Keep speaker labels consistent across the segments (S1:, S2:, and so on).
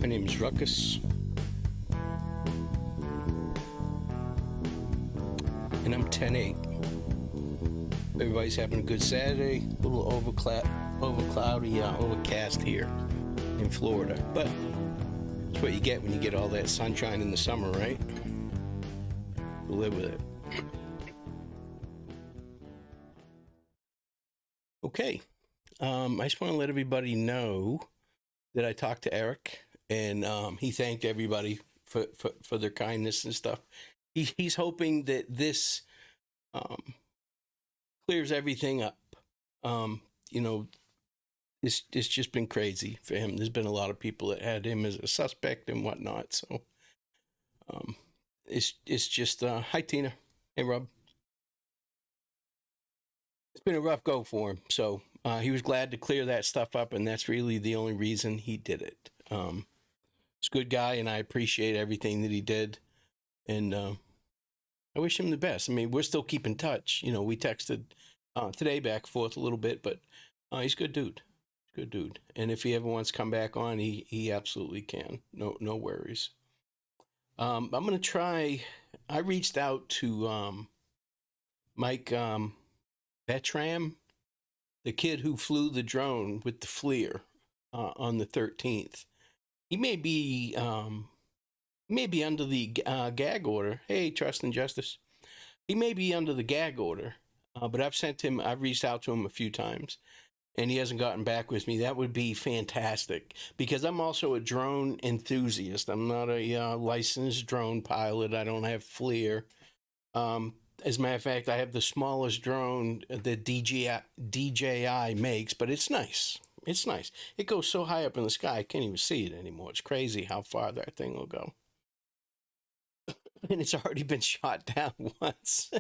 S1: My name is Ruckus, and I'm 10-8. Everybody's having a good Saturday. A little overcast here in Florida, but it's what you get when you get all that sunshine in the summer, right? We'll live with it. Okay, I just want to let everybody know that I talked to Eric, and he thanked everybody for their kindness and stuff. He's hoping that this clears everything up. It's just been crazy for him. There's been a lot of people that had him as a suspect and whatnot. So it's just hi Tina, hey Rob. It's been a rough go for him. So he was glad to clear that stuff up, and that's really the only reason he did it. He's a good guy, and I appreciate everything that he did. And I wish him the best. I mean, we're still keeping touch. You know, we texted today back and forth a little bit, but he's a good dude. Good dude. And if he ever wants to come back on, he absolutely can. No worries. I'm going to try. I reached out to Mike Betram, the kid who flew the drone with the FLIR on the 13th. He may be under the gag order. Hey, Trust and Justice. He may be under the gag order, but I've reached out to him a few times, and he hasn't gotten back with me. That would be fantastic, because I'm also a drone enthusiast. I'm not a licensed drone pilot. I don't have FLIR. As a matter of fact, I have the smallest drone that DJI makes, but it's nice. It's nice. It goes so high up in the sky, I can't even see it anymore. It's crazy how far that thing will go. And it's already been shot down once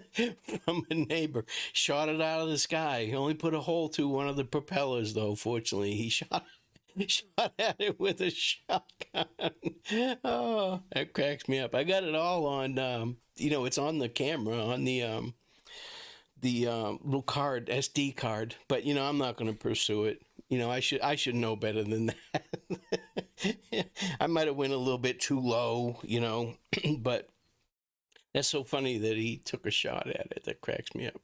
S1: from a neighbor. Shot it out of the sky. He only put a hole through one of the propellers, though, fortunately. He shot at it with a shotgun. Oh, that cracks me up. I got it all on, it's on the camera, on the little card, SD card. But, I'm not going to pursue it. I should know better than that. I might have went a little bit too low, but that's so funny that he took a shot at it. That cracks me up.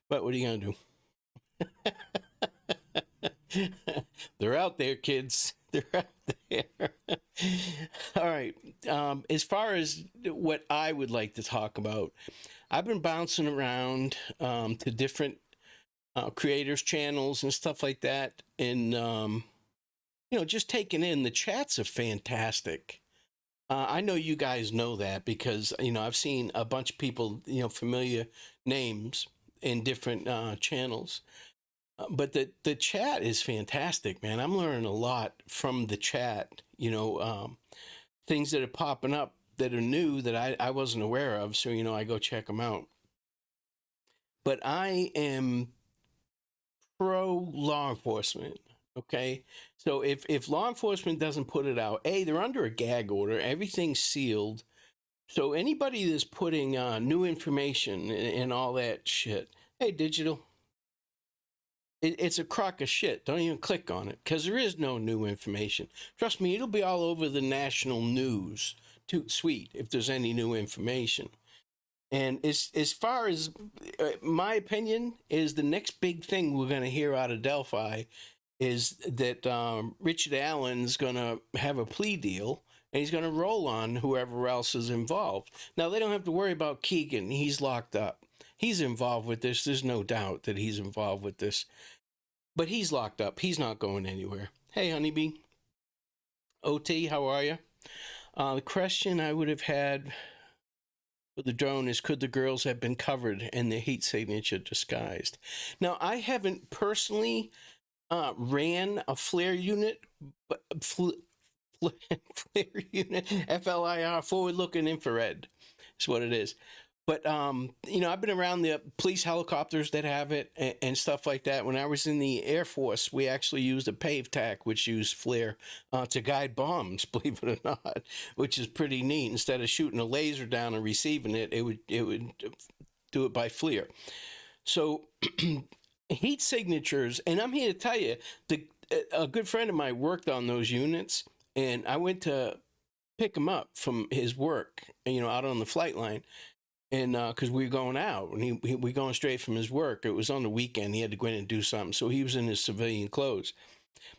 S1: But what are you going to do? They're out there, kids. They're out there. All right. As far as what I would like to talk about, I've been bouncing around to different creators' channels and stuff like that. And, just taking in, the chats are fantastic. I know you guys know that because, I've seen a bunch of people, familiar names in different channels. But the chat is fantastic, man. I'm learning a lot from the chat, things that are popping up that are new that I wasn't aware of. So, I go check them out. But I am pro law enforcement. Okay, so if law enforcement doesn't put it out, they're under a gag order. Everything's sealed. So anybody that's putting new information and all that shit, hey, digital, it's a crock of shit. Don't even click on it, because there is no new information. Trust me, it'll be all over the national news. Toot sweet if there's any new information. And as far as my opinion is, the next big thing we're going to hear out of Delphi is that Richard Allen's going to have a plea deal, and he's going to roll on whoever else is involved. Now, they don't have to worry about Keegan. He's locked up. He's involved with this. There's no doubt that he's involved with this. But he's locked up. He's not going anywhere. Hey, honeybee. OT, how are you? The question I would have had for the drone is, could the girls have been covered and their heat signature disguised? Now, I haven't personally ran a FLIR unit, but FLIR unit, FLIR, forward-looking infrared is what it is. But, I've been around the police helicopters that have it and stuff like that. When I was in the Air Force, we actually used a PAVE TAC, which used FLIR to guide bombs, believe it or not, which is pretty neat. Instead of shooting a laser down and receiving it, it would do it by FLIR. So heat signatures, and I'm here to tell you, a good friend of mine worked on those units. and I went to pick him up from his work, out on the flight line, and because we were going out, and we going straight from his work. It was on the weekend. He had to go in and do something, so he was in his civilian clothes.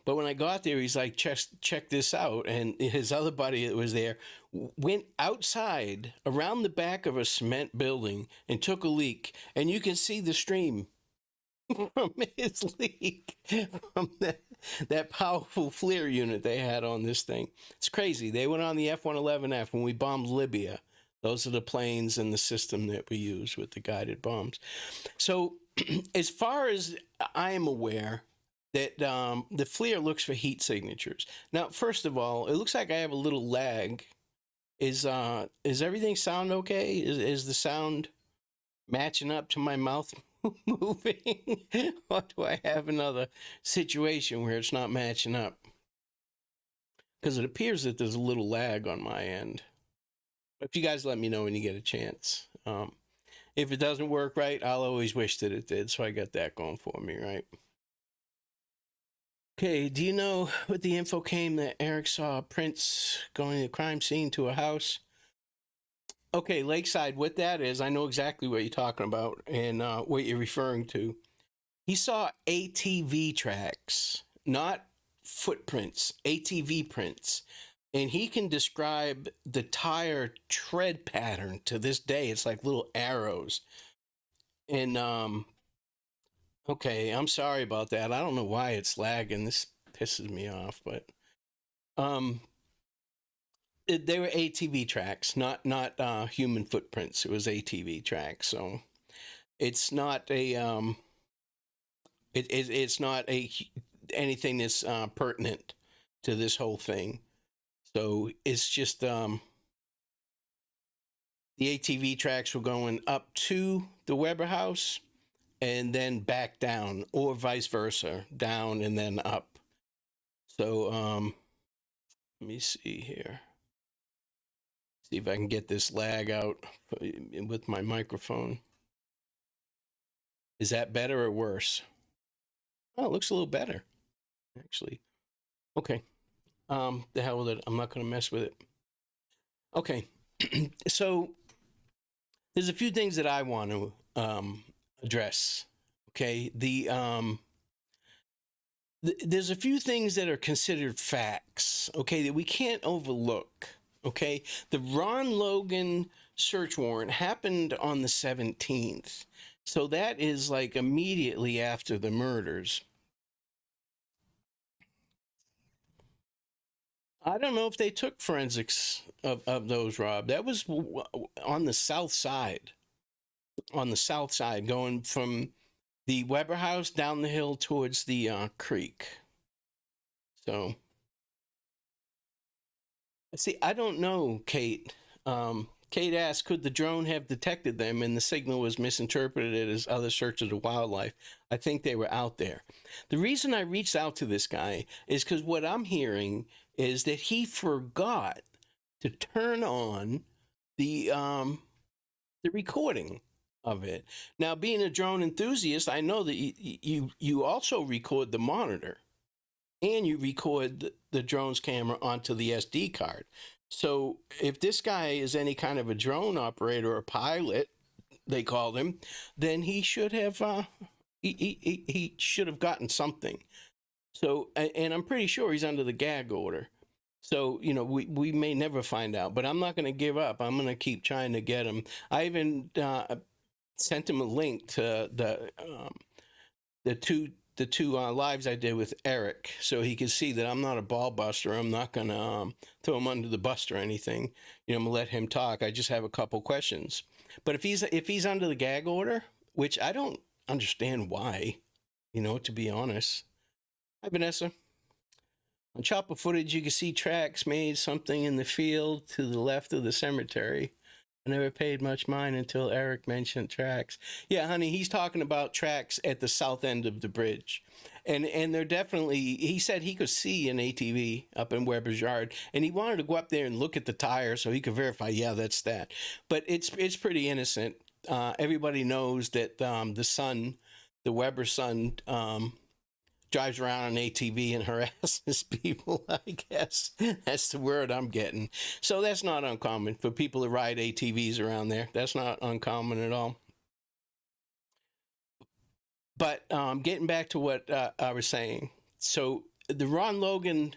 S1: But when I got there, he's like, check this out. And his other buddy that was there went outside around the back of a cement building and took a leak. And you can see the stream from his leak from that powerful FLIR unit they had on this thing. It's crazy. They went on the F-111F when we bombed Libya. Those are the planes and the system that we use with the guided bombs. So as far as I am aware, that the FLIR looks for heat signatures. Now, first of all, it looks like I have a little lag. Is everything sound okay? Is the sound matching up to my mouth moving? Or do I have another situation where it's not matching up? Because it appears that there's a little lag on my end. If you guys let me know when you get a chance. If it doesn't work right, I'll always wish that it did. So I got that going for me, right? Okay, do you know what the info came that Eric saw Prince going to the crime scene to a house? Okay, Lakeside, what that is, I know exactly what you're talking about and what you're referring to. He saw ATV tracks, not footprints, ATV prints. And he can describe the tire tread pattern to this day. It's like little arrows. And okay, I'm sorry about that. I don't know why it's lagging. This pisses me off, but um, they were ATV tracks, not human footprints. It was ATV tracks, so it's not a it's not a anything that's pertinent to this whole thing. So it's just the ATV tracks were going up to the Weber house and then back down, or vice versa, down and then up. So let me see here. See if I can get this lag out with my microphone. Is that better or worse? Oh, it looks a little better, actually. Okay. The hell with it. I'm not going to mess with it. Okay. So there's a few things that I want to address. Okay. There's a few things that are considered facts. Okay, that we can't overlook. Okay, the Ron Logan search warrant happened on the 17th, so that is like immediately after the murders. I don't know if they took forensics of those, Rob. That was on the south side. On the south side, going from the Weber house down the hill towards the creek. So, see, I don't know, Kate. Kate asked, could the drone have detected them and the signal was misinterpreted as other searches of wildlife? I think they were out there. The reason I reached out to this guy is because what I'm hearing is that he forgot to turn on the recording of it. Now, being a drone enthusiast, I know that you also record the monitor and you record the drone's camera onto the SD card. So if this guy is any kind of a drone operator or pilot, they call him, then he should have he should have gotten something. So, and I'm pretty sure he's under the gag order. So, we may never find out, but I'm not going to give up. I'm going to keep trying to get him. I even sent him a link to the two lives I did with Eric, so he could see that I'm not a ball buster. I'm not going to throw him under the bus or anything. I'm going to let him talk. I just have a couple questions. But if he's under the gag order, which I don't understand why, to be honest. Hi, Vanessa. On chopper footage, you can see tracks made something in the field to the left of the cemetery. I never paid much mind until Eric mentioned tracks. Yeah, honey, he's talking about tracks at the south end of the bridge. And they're definitely, he said he could see an ATV up in Weber's yard, and he wanted to go up there and look at the tire so he could verify, yeah, that's that. But it's pretty innocent. Everybody knows that the Weber son, drives around on ATV and harasses people, I guess. That's the word I'm getting. So that's not uncommon for people to ride ATVs around there. That's not uncommon at all. But getting back to what I was saying. So the Ron Logan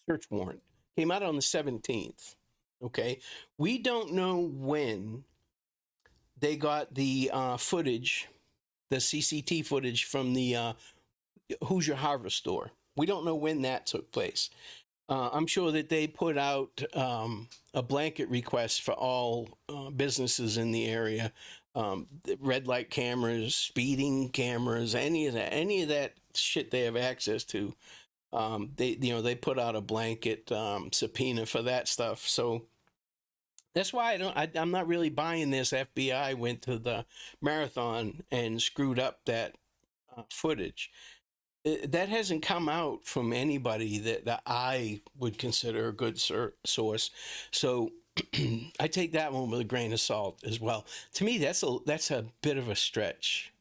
S1: search warrant came out on the 17th. Okay. We don't know when they got the footage, the CCT footage from the Hoosier Harvest store. We don't know when that took place. I'm sure that they put out a blanket request for all businesses in the area, red light cameras, speeding cameras, any of that shit they have access to. They put out a blanket subpoena for that stuff. So that's why I'm not really buying this. FBI went to the marathon and screwed up that footage. That hasn't come out from anybody that I would consider a good source. So I take that one with a grain of salt as well. To me, that's a bit of a stretch.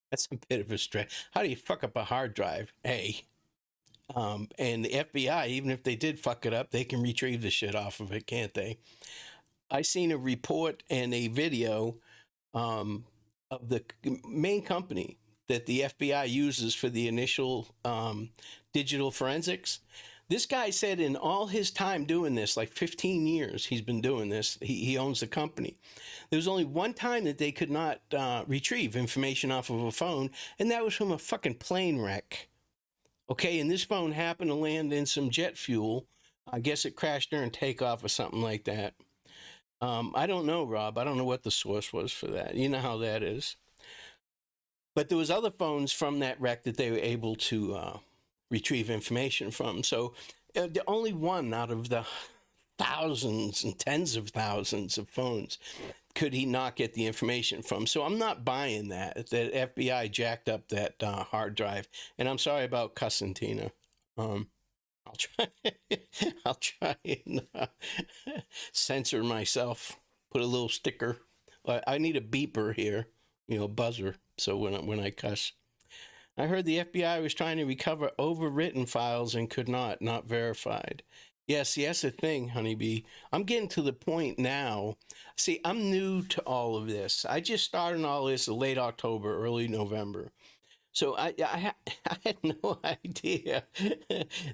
S1: That's a bit of a stretch. How do you fuck up a hard drive? And the FBI, even if they did fuck it up, they can retrieve the shit off of it, can't they? I seen a report and a video of the main company that the FBI uses for the initial digital forensics. This guy said in all his time doing this, like 15 years he's been doing this, he owns the company. There was only one time that they could not retrieve information off of a phone, and that was from a fucking plane wreck. Okay, and this phone happened to land in some jet fuel. I guess it crashed during takeoff or something like that. I don't know, Rob. I don't know what the source was for that. You know how that is. But there was other phones from that wreck that they were able to retrieve information from. So the only one out of the thousands and tens of thousands of phones could he not get the information from. So I'm not buying that FBI jacked up that hard drive. And I'm sorry about cussing, Tina. I'll try. I'll try and censor myself. Put a little sticker. I need a beeper here, buzzer. So when I cuss, I heard the FBI was trying to recover overwritten files and could not verified. Yes, that's the thing, honeybee. I'm getting to the point now. See, I'm new to all of this. I just started all this in late October, early November. So I had no idea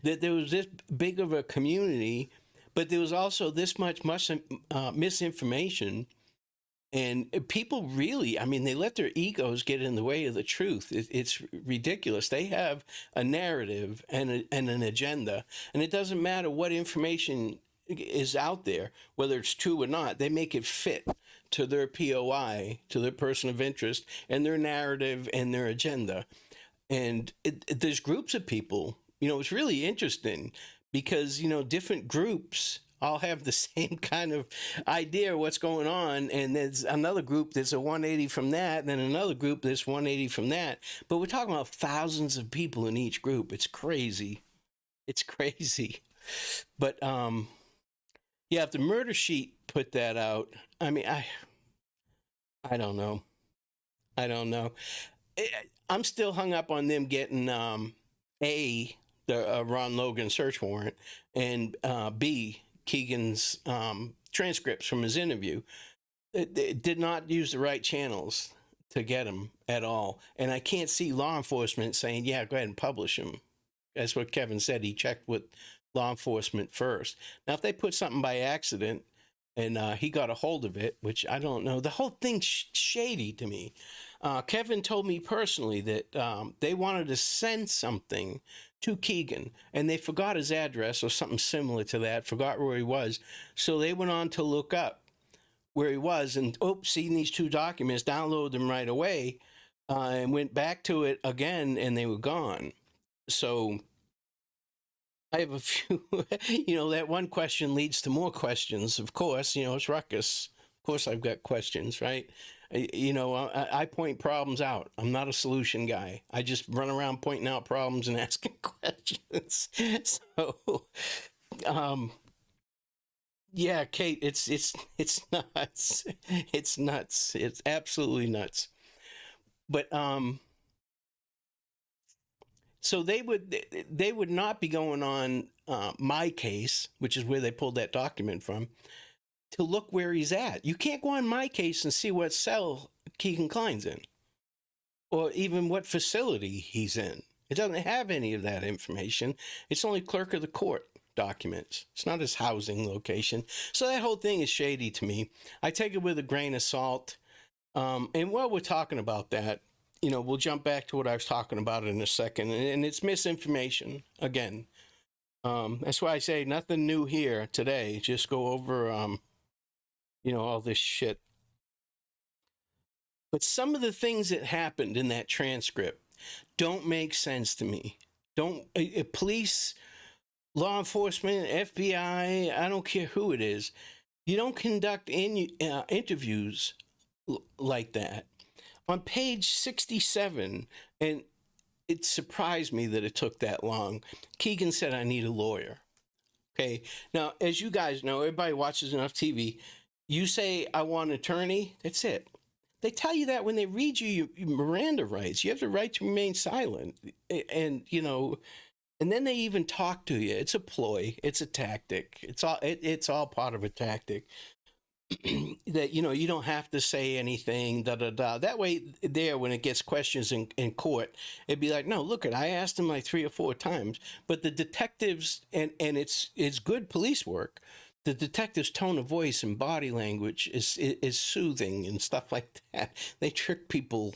S1: that there was this big of a community, but there was also this much misinformation. And people really, I mean, they let their egos get in the way of the truth. It's ridiculous. They have a narrative and an agenda, and it doesn't matter what information is out there, whether it's true or not. They make it fit to their POI, to their person of interest, and their narrative and their agenda. And there's groups of people, it's really interesting because, different groups all have the same kind of idea of what's going on. And there's another group that's a 180 from that, and then another group that's 180 from that. But we're talking about thousands of people in each group. It's crazy. It's crazy. But, yeah, if the murder sheet put that out, I mean, I don't know. I don't know. I'm still hung up on them getting, A, the Ron Logan search warrant, and B, Keegan's transcripts from his interview. It did not use the right channels to get him at all. And I can't see law enforcement saying, yeah, go ahead and publish him. That's what Kevin said. He checked with law enforcement first. Now, if they put something by accident and he got a hold of it, which I don't know, the whole thing's shady to me. Kevin told me personally that they wanted to send something to Keegan, and they forgot his address or something similar to that, forgot where he was. So they went on to look up where he was and, seen these two documents, downloaded them right away, and went back to it again, and they were gone. So I have a few, that one question leads to more questions, of course, it's ruckus. Of course I've got questions, right? I point problems out. I'm not a solution guy. I just run around pointing out problems and asking questions. So, yeah, Kate, it's nuts. It's nuts. It's absolutely nuts. But So they would not be going on my case, which is where they pulled that document from, to look where he's at. You can't go on my case and see what cell Keegan Klein's in, or even what facility he's in. It doesn't have any of that information. It's only clerk of the court documents. It's not his housing location. So that whole thing is shady to me. I take it with a grain of salt. And while we're talking about that, we'll jump back to what I was talking about in a second, and it's misinformation again. That's why I say nothing new here today. Just go over, all this shit. But some of the things that happened in that transcript don't make sense to me. Don't police, law enforcement, FBI, I don't care who it is. You don't conduct interviews like that. On page 67, and it surprised me that it took that long, Keegan said, I need a lawyer. Okay. Now, as you guys know, everybody watches enough TV. You say, I want an attorney. That's it. They tell you that when they read you your Miranda rights. You have the right to remain silent. And, and then they even talk to you. It's a ploy. It's a tactic. It's all part of a tactic. That you don't have to say anything, that way there when it gets questions in court, it'd be like, no, look, I asked him like 3 or 4 times, but the detectives, and it's good police work, the detectives' tone of voice and body language is soothing and stuff like that. They trick people.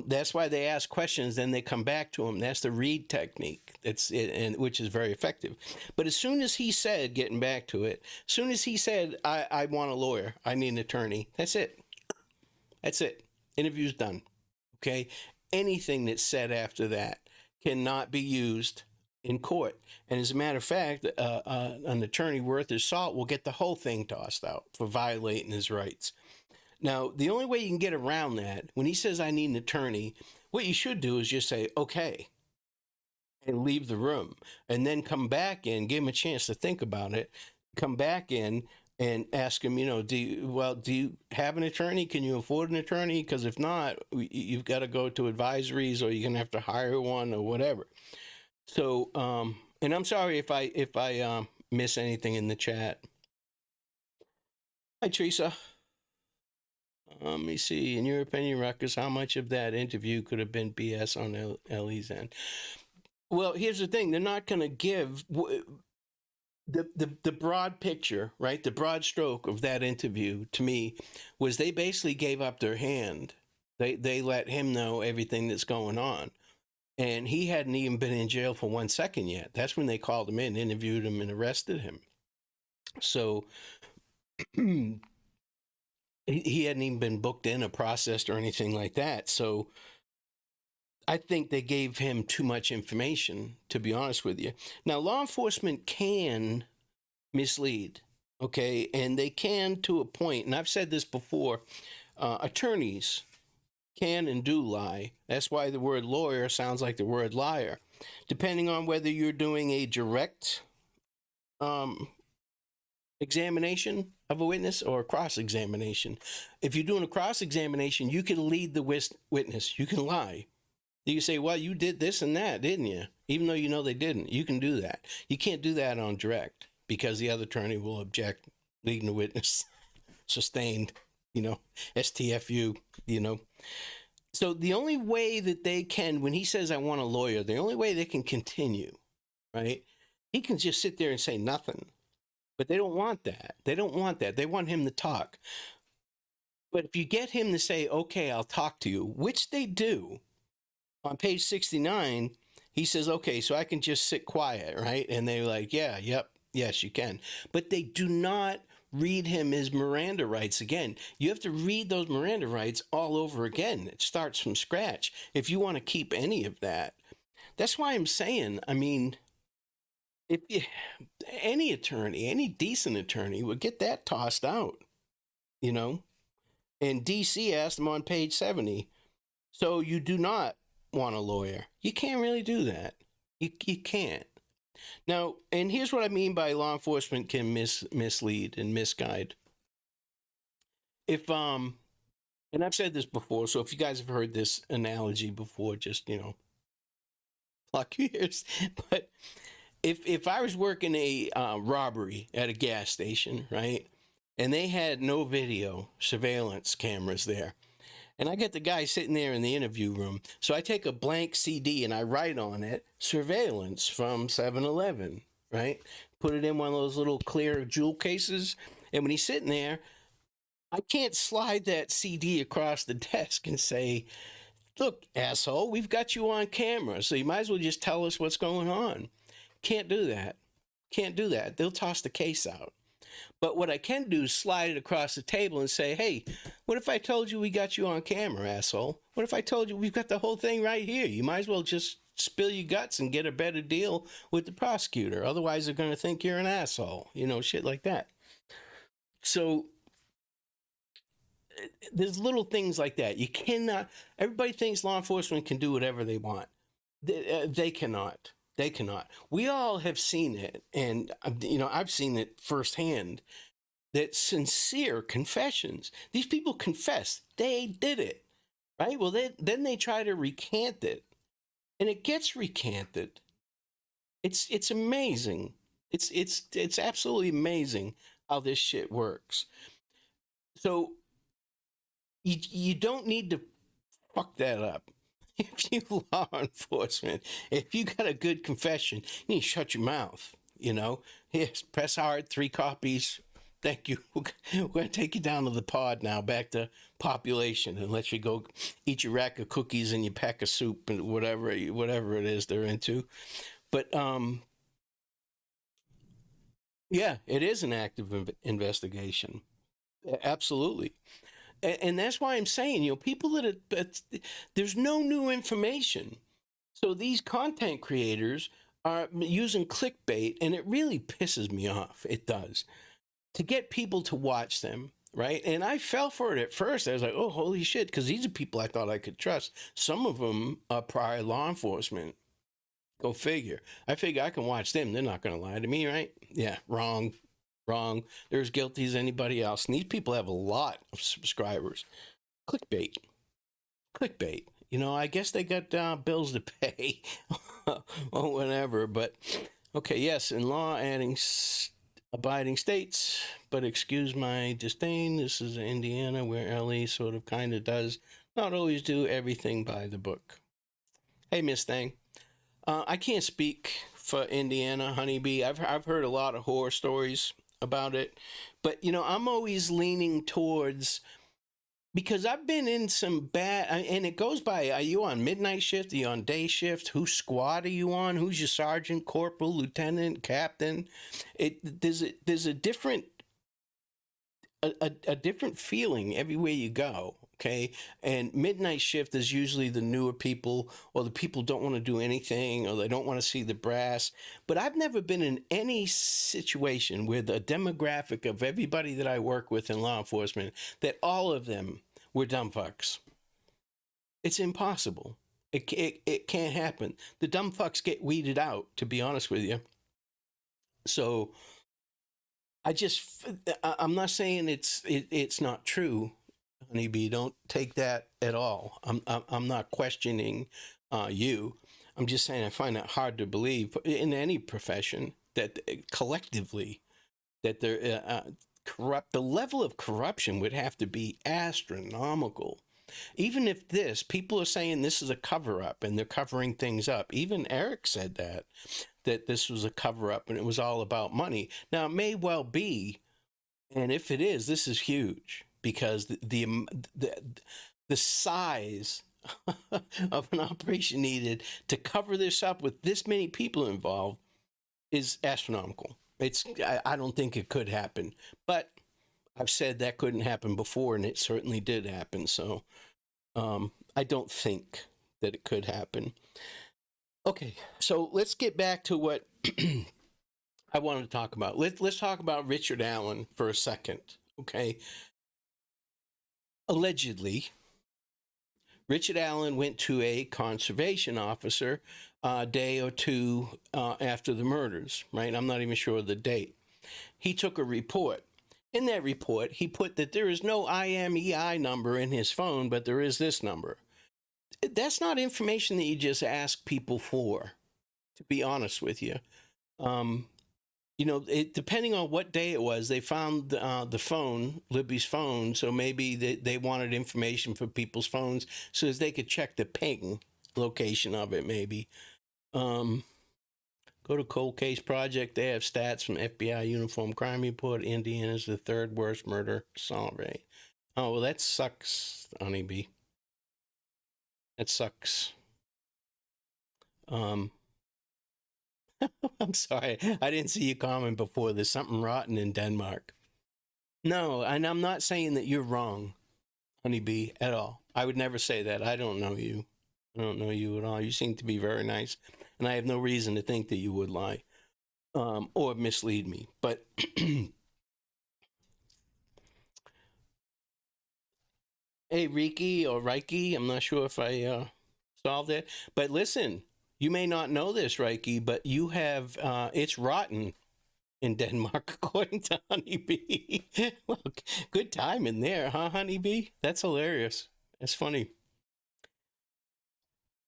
S1: That's why they ask questions, then they come back to them. That's the read technique. And which is very effective. But as soon as he said, getting back to it, as soon as he said, I want a lawyer, I need an attorney, that's it. That's it. Interview's done. Okay? Anything that's said after that cannot be used in court. And as a matter of fact, an attorney worth his salt will get the whole thing tossed out for violating his rights. Now, the only way you can get around that, when he says, I need an attorney, what you should do is just say, okay, and leave the room, and then come back in, give him a chance to think about it, come back in and ask him, do you have an attorney? Can you afford an attorney? Because if not, you've got to go to advisories, or you're going to have to hire one or whatever. So, and I'm sorry if I miss anything in the chat. Hi, Teresa. Let me see. In your opinion, Ruckus, how much of that interview could have been BS on Ellie's end? Well, here's the thing. They're not going to give the broad picture, right? The broad stroke of that interview to me was they basically gave up their hand. They let him know everything that's going on. And he hadn't even been in jail for 1 second yet. That's when they called him in, interviewed him, and arrested him. So he hadn't even been booked in or processed or anything like that. So I think they gave him too much information, to be honest with you. Now, law enforcement can mislead, okay? And they can to a point. And I've said this before. Attorneys can and do lie. That's why the word lawyer sounds like the word liar. Depending on whether you're doing a direct examination of a witness or a cross-examination. If you're doing a cross-examination, you can lead the witness. You can lie. You can say, well, you did this and that, didn't you? Even though you know they didn't. You can do that. You can't do that on direct because the other attorney will object, leading the witness. Sustained, STFU, So the only way that they can, when he says, I want a lawyer, the only way they can continue, right? He can just sit there and say nothing. But they don't want that. They don't want that. They want him to talk. But if you get him to say, okay, I'll talk to you, which they do, on page 69, he says, okay, so I can just sit quiet, right? And they're like, yeah, yep, yes, you can. But they do not read him his Miranda rights again. You have to read those Miranda rights all over again. It starts from scratch if you want to keep any of that. That's why I'm saying, if any attorney, any decent attorney would get that tossed out, And DC asked him on page 70, so you do not want a lawyer. You can't really do that. You can't. Now, and here's what I mean by law enforcement can mislead and misguide. If, and I've said this before, so if you guys have heard this analogy before, just, Lock your ears. But if I was working a robbery at a gas station, right, and they had no video surveillance cameras there, and I get the guy sitting there in the interview room, so I take a blank CD and I write on it surveillance from 7-Eleven, right? Put it in one of those little clear jewel cases, and when he's sitting there, I can't slide that CD across the desk and say, look, asshole, we've got you on camera, so you might as well just tell us what's going on. Can't do that. Can't do that. They'll toss the case out. But what I can do is slide it across the table and say, hey, what if I told you we got you on camera, asshole? What if I told you we've got the whole thing right here? You might as well just spill your guts and get a better deal with the prosecutor. Otherwise, they're going to think you're an asshole. You know, shit like that. So there's little things like that. You cannot, everybody thinks law enforcement can do whatever they want. They cannot. They cannot. We all have seen it, and I've seen it firsthand. That sincere confessions. These people confess they did it, right? Well, then they try to recant it, and it gets recanted. It's amazing. It's absolutely amazing how this shit works. So you don't need to fuck that up. If you law enforcement, if you got a good confession, you need to shut your mouth. Yes, press hard, 3 copies. Thank you. We're going to take you down to the pod now, back to population, and let you go eat your rack of cookies and your pack of soup and whatever it is they're into. But yeah, it is an active investigation. Absolutely. And that's why I'm saying, people there's no new information. So these content creators are using clickbait, and it really pisses me off. It does. To get people to watch them, right? And I fell for it at first. I was like, oh, holy shit, because these are people I thought I could trust. Some of them are prior law enforcement. Go figure. I figure I can watch them. They're not going to lie to me, right? Yeah, wrong. They're as guilty as anybody else. And these people have a lot of subscribers. Clickbait. I guess they got bills to pay or whatever. But okay, yes, in law abiding states, but excuse my disdain. This is Indiana, where LE sort of kind of does not always do everything by the book. Hey, Miss Thing. I can't speak for Indiana, honeybee. I've heard a lot of horror stories about it, but I'm always leaning towards, because I've been in some bad, and it goes by, are you on midnight shift, are you on day shift, whose squad are you on, who's your sergeant, corporal, lieutenant, captain? There's a different a different feeling everywhere you go. Okay. And midnight shift is usually the newer people, or the people don't want to do anything, or they don't want to see the brass. But I've never been in any situation where the demographic of everybody that I work with in law enforcement, that all of them were dumb fucks. It's impossible. It can't happen. The dumb fucks get weeded out, to be honest with you. So I'm not saying it's not true, honeybee. Don't take that at all. I'm not questioning you. I'm just saying I find it hard to believe in any profession that collectively that they're corrupt. The level of corruption would have to be astronomical. Even if people are saying this is a cover-up and they're covering things up. Even Eric said that this was a cover-up and it was all about money. Now, it may well be, and if it is, this is huge, because the size of an operation needed to cover this up with this many people involved is astronomical. I don't think it could happen, but I've said that couldn't happen before, and it certainly did happen. So I don't think that it could happen. Okay, so let's get back to what I wanted to talk about. Let's talk about Richard Allen for a second, okay? Allegedly, Richard Allen went to a conservation officer a day or two after the murders, right? I'm not even sure of the date. He took a report. In that report, he put that there is no IMEI number in his phone, but there is this number. That's not information that you just ask people for. to be honest with you. Um, depending on what day it was, they found the phone, Libby's phone. So maybe they wanted information for people's phones so as they could check the ping location of it, maybe. Um, Go to Cold Case Project. They have stats from FBI Uniform Crime Report. Indiana's the third worst murder solve rate. Oh, well, that sucks, honeybee. That sucks. Um, I'm sorry. I didn't see your comment before. There's something rotten in Denmark. No, and I'm not saying that you're wrong, honeybee, at all. I would never say that. I don't know you. I don't know you at all. You seem to be very nice, and I have no reason to think that you would lie or mislead me. But hey, Riki or Reiki, I'm not sure if I solved it. But listen, you may not know this, Reiki, but you have it's rotten in Denmark, according to Honeybee. Well, good time in there, huh, Honeybee? That's hilarious. That's funny.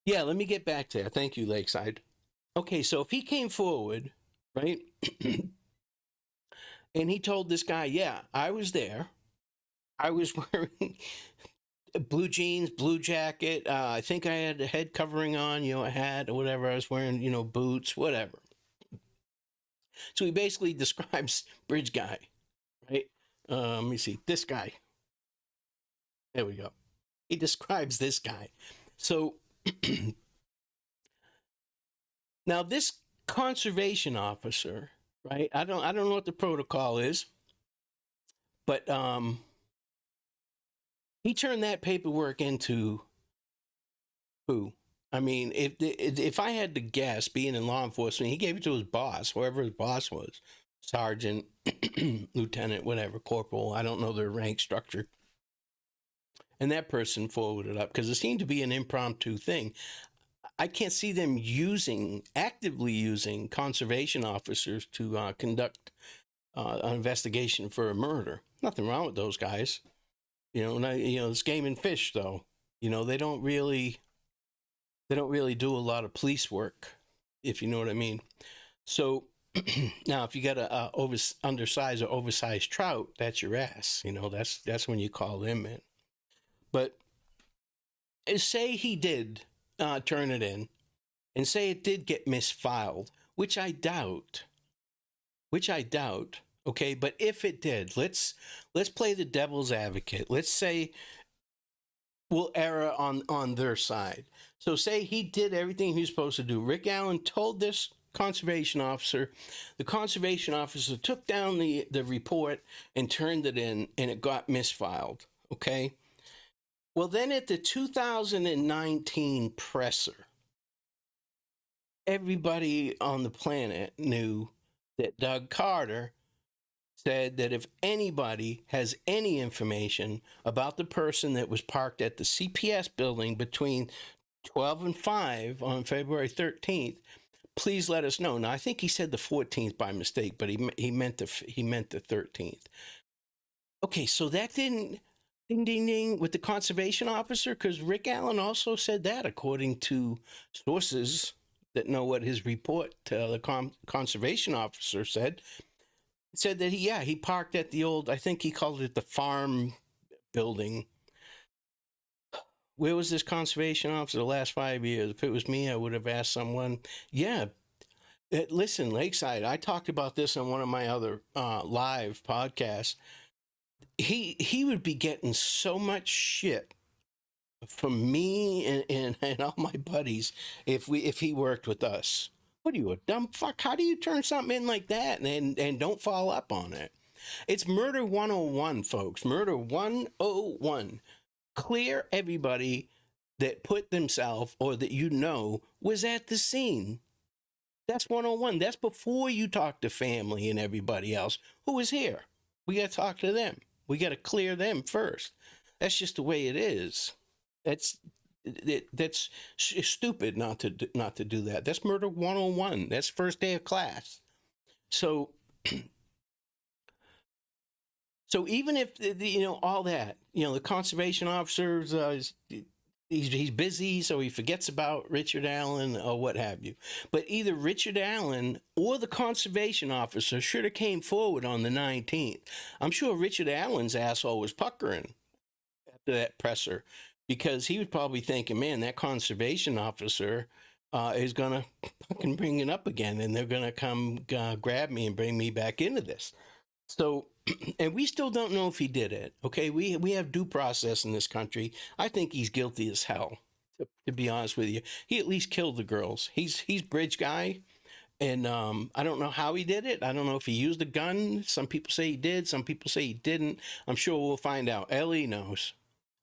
S1: Yeah, let me get back to that. Thank you, Lakeside. Okay, so if he came forward, right, and he told this guy, yeah, I was there. I was wearing blue jeans, blue jacket. I think I had a head covering on, a hat or whatever. I was wearing, boots, whatever. So he basically describes Bridge Guy, right? Let me see. This guy. There we go. He describes this guy. So now this conservation officer, right? I don't know what the protocol is, but he turned that paperwork into who? I mean, if I had to guess, being in law enforcement, he gave it to his boss, whoever his boss was, sergeant, lieutenant, whatever, corporal. I don't know their rank structure. And that person forwarded it up because it seemed to be an impromptu thing. I can't see them actively using conservation officers to conduct an investigation for a murder. Nothing wrong with those guys. It's game and fish, though. They don't really do a lot of police work, if you know what I mean. So now, if you got a undersized or oversized trout, that's your ass. That's when you call them in. But say he did turn it in, and say it did get misfiled, which I doubt. Okay, but if it did, let's play the devil's advocate. Let's say we'll err on their side. So say he did everything he was supposed to do. Rick Allen told this conservation officer. The conservation officer took down the report and turned it in, and it got misfiled. Okay. Well, then at the 2019 presser, everybody on the planet knew that Doug Carter said that if anybody has any information about the person that was parked at the CPS building between 12 and 5 on February 13th, please let us know. Now, I think he said the 14th by mistake, but he meant the 13th. Okay, so that didn't ding ding ding with the conservation officer, because Rick Allen also said that, according to sources that know what his report to the conservation officer said that he parked at the old, I think he called it the farm building. Where was this conservation officer the last 5 years? If it was me, I would have asked someone. Yeah. Listen, Lakeside, I talked about this on one of my other live podcasts. He would be getting so much shit from me and all my buddies if he worked with us. What are you, a dumb fuck? How do you turn something in like that and don't follow up on it? It's Murder 101, folks. Murder 101. Clear everybody that put themselves or that was at the scene. That's 101. That's before you talk to family and everybody else who was here. We got to talk to them. We got to clear them first. That's just the way it is. That's stupid not to do that. That's Murder 101. That's first day of class. So even if all that, the conservation officers He's busy, so he forgets about Richard Allen or what have you. But either Richard Allen or the conservation officer should have came forward on the 19th. I'm sure Richard Allen's asshole was puckering after that presser because he was probably thinking, man, that conservation officer is going to fucking bring it up again, and they're going to come grab me and bring me back into this. So, and we still don't know if he did it. Okay, we have due process in this country. I think he's guilty as hell. To be honest with you, he at least killed the girls. He's bridge guy, and I don't know how he did it. I don't know if he used a gun. Some people say he did. Some people say he didn't. I'm sure we'll find out. Ellie knows.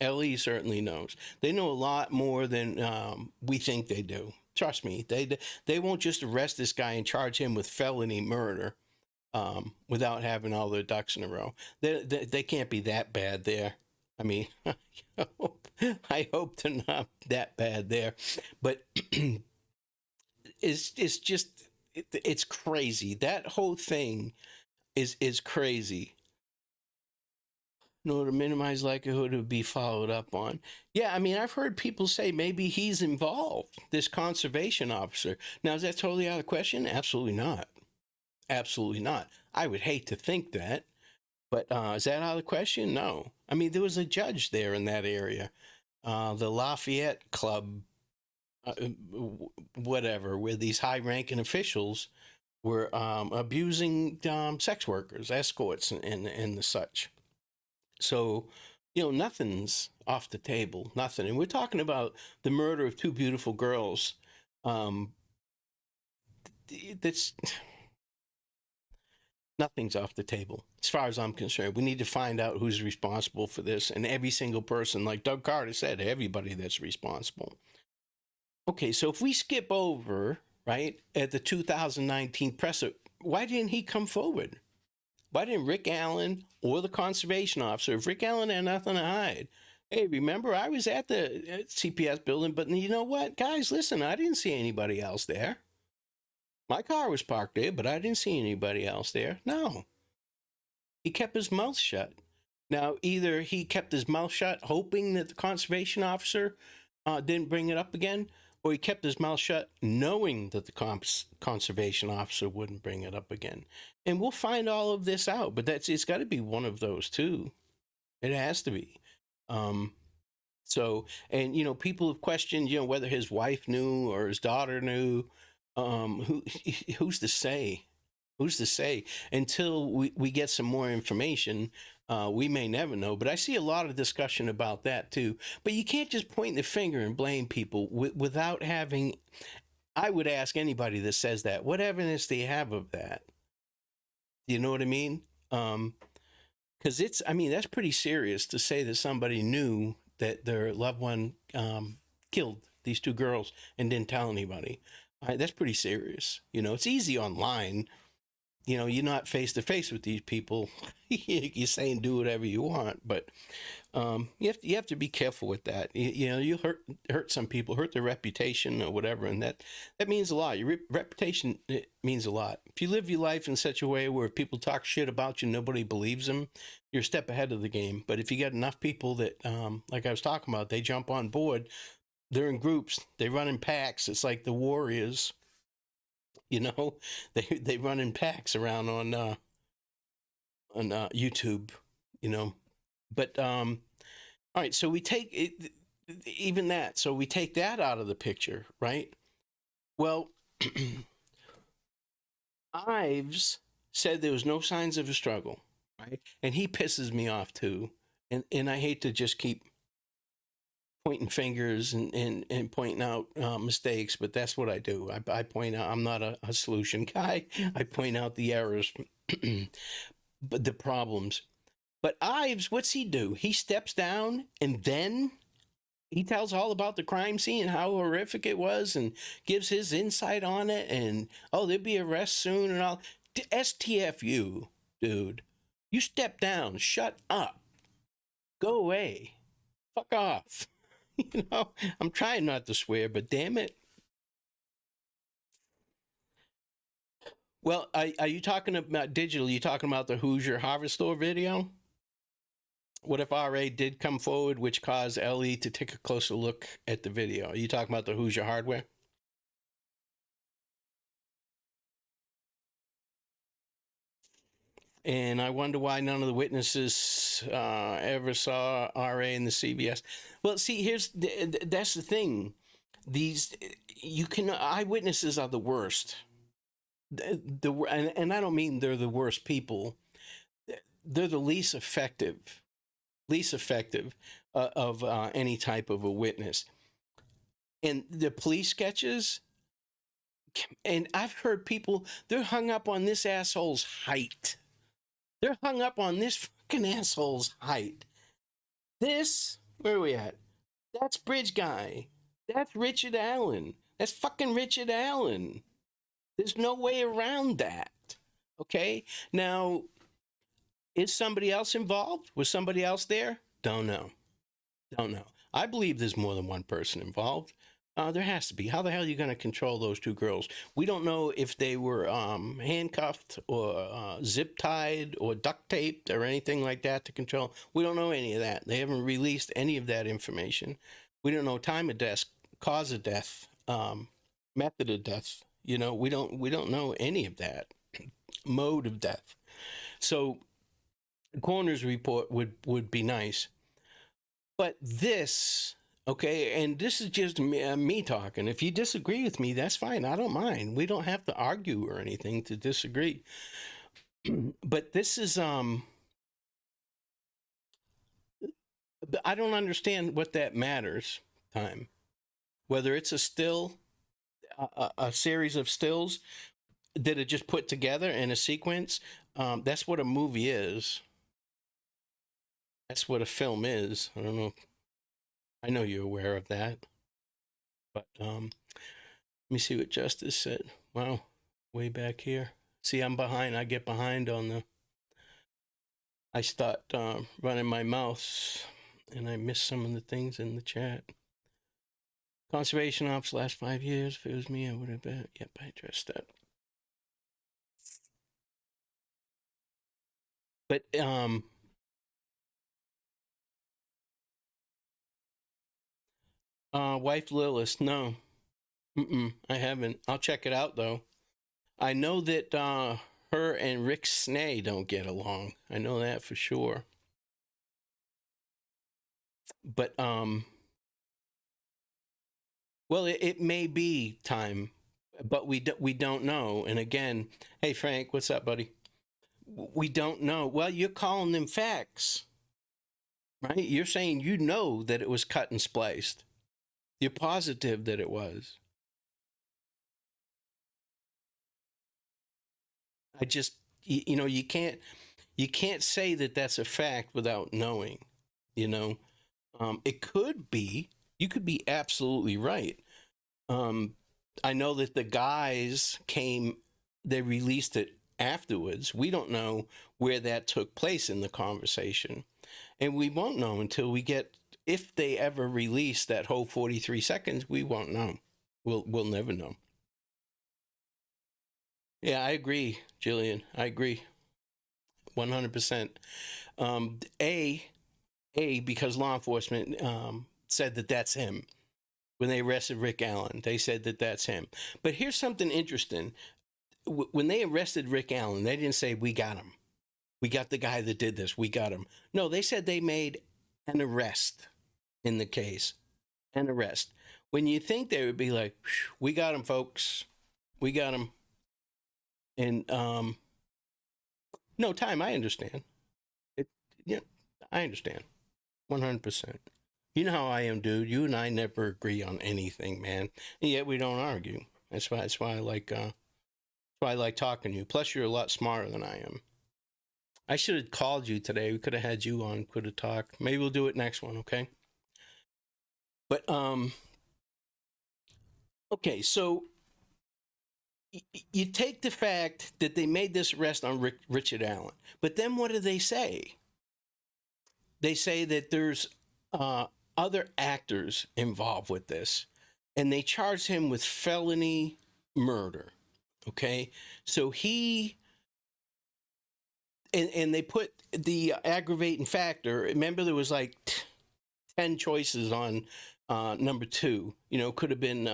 S1: Ellie certainly knows. They know a lot more than we think they do. Trust me, they won't just arrest this guy and charge him with felony murder without having all their ducks in a row. They can't be that bad there. I mean, I hope they're not that bad there, but it's just it's crazy. That whole thing is crazy. In order to minimize likelihood of be followed up on. Yeah, I mean, I've heard people say maybe he's involved, this conservation officer. Now, is that totally out of the question? Absolutely not. Absolutely not. I would hate to think that, but is that out of the question? No. I mean, there was a judge there in that area, the Lafayette Club, whatever, where these high-ranking officials were abusing sex workers, escorts, and the such. So, nothing's off the table, nothing. And we're talking about the murder of two beautiful girls. That's nothing's off the table as far as I'm concerned. We need to find out who's responsible for this, and every single person, like Doug Carter said, everybody that's responsible. Okay, so if we skip over, right, at the 2019 presser, why didn't he come forward? Why didn't Rick Allen or the conservation officer, if Rick Allen had nothing to hide, hey, remember, I was at the CPS building, but you know what, guys, listen, I didn't see anybody else there. My car was parked there, but I didn't see anybody else there. No. He kept his mouth shut. Now, either he kept his mouth shut hoping that the conservation officer didn't bring it up again, or he kept his mouth shut knowing that the conservation officer wouldn't bring it up again. And we'll find all of this out, but it's got to be one of those two. It has to be. So, and people have questioned, whether his wife knew or his daughter knew. Who's to say? Who's to say? Until we get some more information, we may never know. But I see a lot of discussion about that too. But you can't just point the finger and blame people without having. I would ask anybody that says that, what evidence do you have of that? Do you know what I mean? Because that's pretty serious to say that somebody knew that their loved one killed these two girls and didn't tell anybody. That's pretty serious. It's easy online. You're not face to face with these people. You're saying do whatever you want, but you have to be careful with that. You hurt some people, hurt their reputation or whatever, and that means a lot. Your reputation, it means a lot. If you live your life in such a way where people talk shit about you, nobody believes them, you're a step ahead of the game. But if you got enough people that, like I was talking about, they jump on board. They're in groups. They run in packs. It's like the Warriors. They run in packs around on YouTube. But all right. So we take it, even that. So we take that out of the picture, right? Well, Ives said there was no signs of a struggle, right? And he pisses me off too. And I hate to just keep pointing fingers and pointing out mistakes, but that's what I do. I point out, I'm not a solution guy. I point out the errors, but the problems. But Ives, what's he do? He steps down and then he tells all about the crime scene, how horrific it was, and gives his insight on it. And, oh, there'll be arrests soon and all. STFU, dude. You step down. Shut up. Go away. Fuck off. I'm trying not to swear, but damn it. Well, are you talking about digital? You talking about the Hoosier Harvest Store video? What if RA did come forward, which caused LE to take a closer look at the video? Are you talking about the Hoosier hardware? And I wonder why none of the witnesses ever saw RA in the CBS. Well, see, that's the thing. These you can eyewitnesses are the worst. And I don't mean they're the worst people. They're the least effective of any type of a witness. And the police sketches, and I've heard people, they're hung up on this asshole's height. They're hung up on this fucking asshole's height. Where are we at? That's Bridge Guy. That's Richard Allen. That's fucking Richard Allen. There's no way around that. Okay? Now, is somebody else involved? Was somebody else there? Don't know. Don't know. I believe there's more than one person involved. There has to be. How the hell are you going to control those two girls? We don't know if they were handcuffed or zip tied or duct taped or anything like that to control. We don't know any of that. They haven't released any of that information. We don't know time of death, cause of death, method of death. You know, we don't know any of that. Mode of death. So the coroner's report would be nice. But this, okay, and this is just me talking. If you disagree with me, that's fine. I don't mind. We don't have to argue or anything to disagree. But this is, I don't understand what that matters, time. Whether it's a still, a series of stills that are just put together in a sequence, that's what a movie is. That's what a film is. I don't know. I know you're aware of that. But let me see what Justice said. Wow, way back here. See, I'm behind. I get behind on the. I start running my mouth, and I miss some of the things in the chat. Conservation ops last 5 years. If it was me, I would have been. Yep, I addressed that. But wife Lilith, no. I haven't. I'll check it out though. I know that her and Rick Snay don't get along. I know that for sure. But well, it may be time, but we don't know. And again, hey Frank, what's up, buddy? We don't know. Well, you're calling them facts, right? You're saying you know that it was cut and spliced. You're positive that it was. I just, you know, you can't say that that's a fact without knowing. You know, it could be. You could be absolutely right. I know that the guys came. They released it afterwards. We don't know where that took place in the conversation, and we won't know until we get. If they ever release that whole 43 seconds, we won't know. We'll never know. Yeah, I agree, Jillian. I agree, 100%. Because law enforcement said that that's him when they arrested Rick Allen. They said that that's him. But here's something interesting. When they arrested Rick Allen, they didn't say, we got him. We got the guy that did this. We got him. No, they said they made an arrest in the case. An arrest. When you think they would be like, we got him, folks. We got him. And no time. I understand. Yeah, I understand. 100%. You know how I am, dude. You and I never agree on anything, man. And yet we don't argue. That's why I like talking to you. Plus, you're a lot smarter than I am. I should have called you today. We could have had you on, could have talked. Maybe we'll do it next one, okay? But okay, so you take the fact that they made this arrest on Richard Allen, but then what do they say? They say that there's other actors involved with this, and they charge him with felony murder. Okay, so he and they put the aggravating factor. Remember, there was like 10 choices on number two. You know, could have been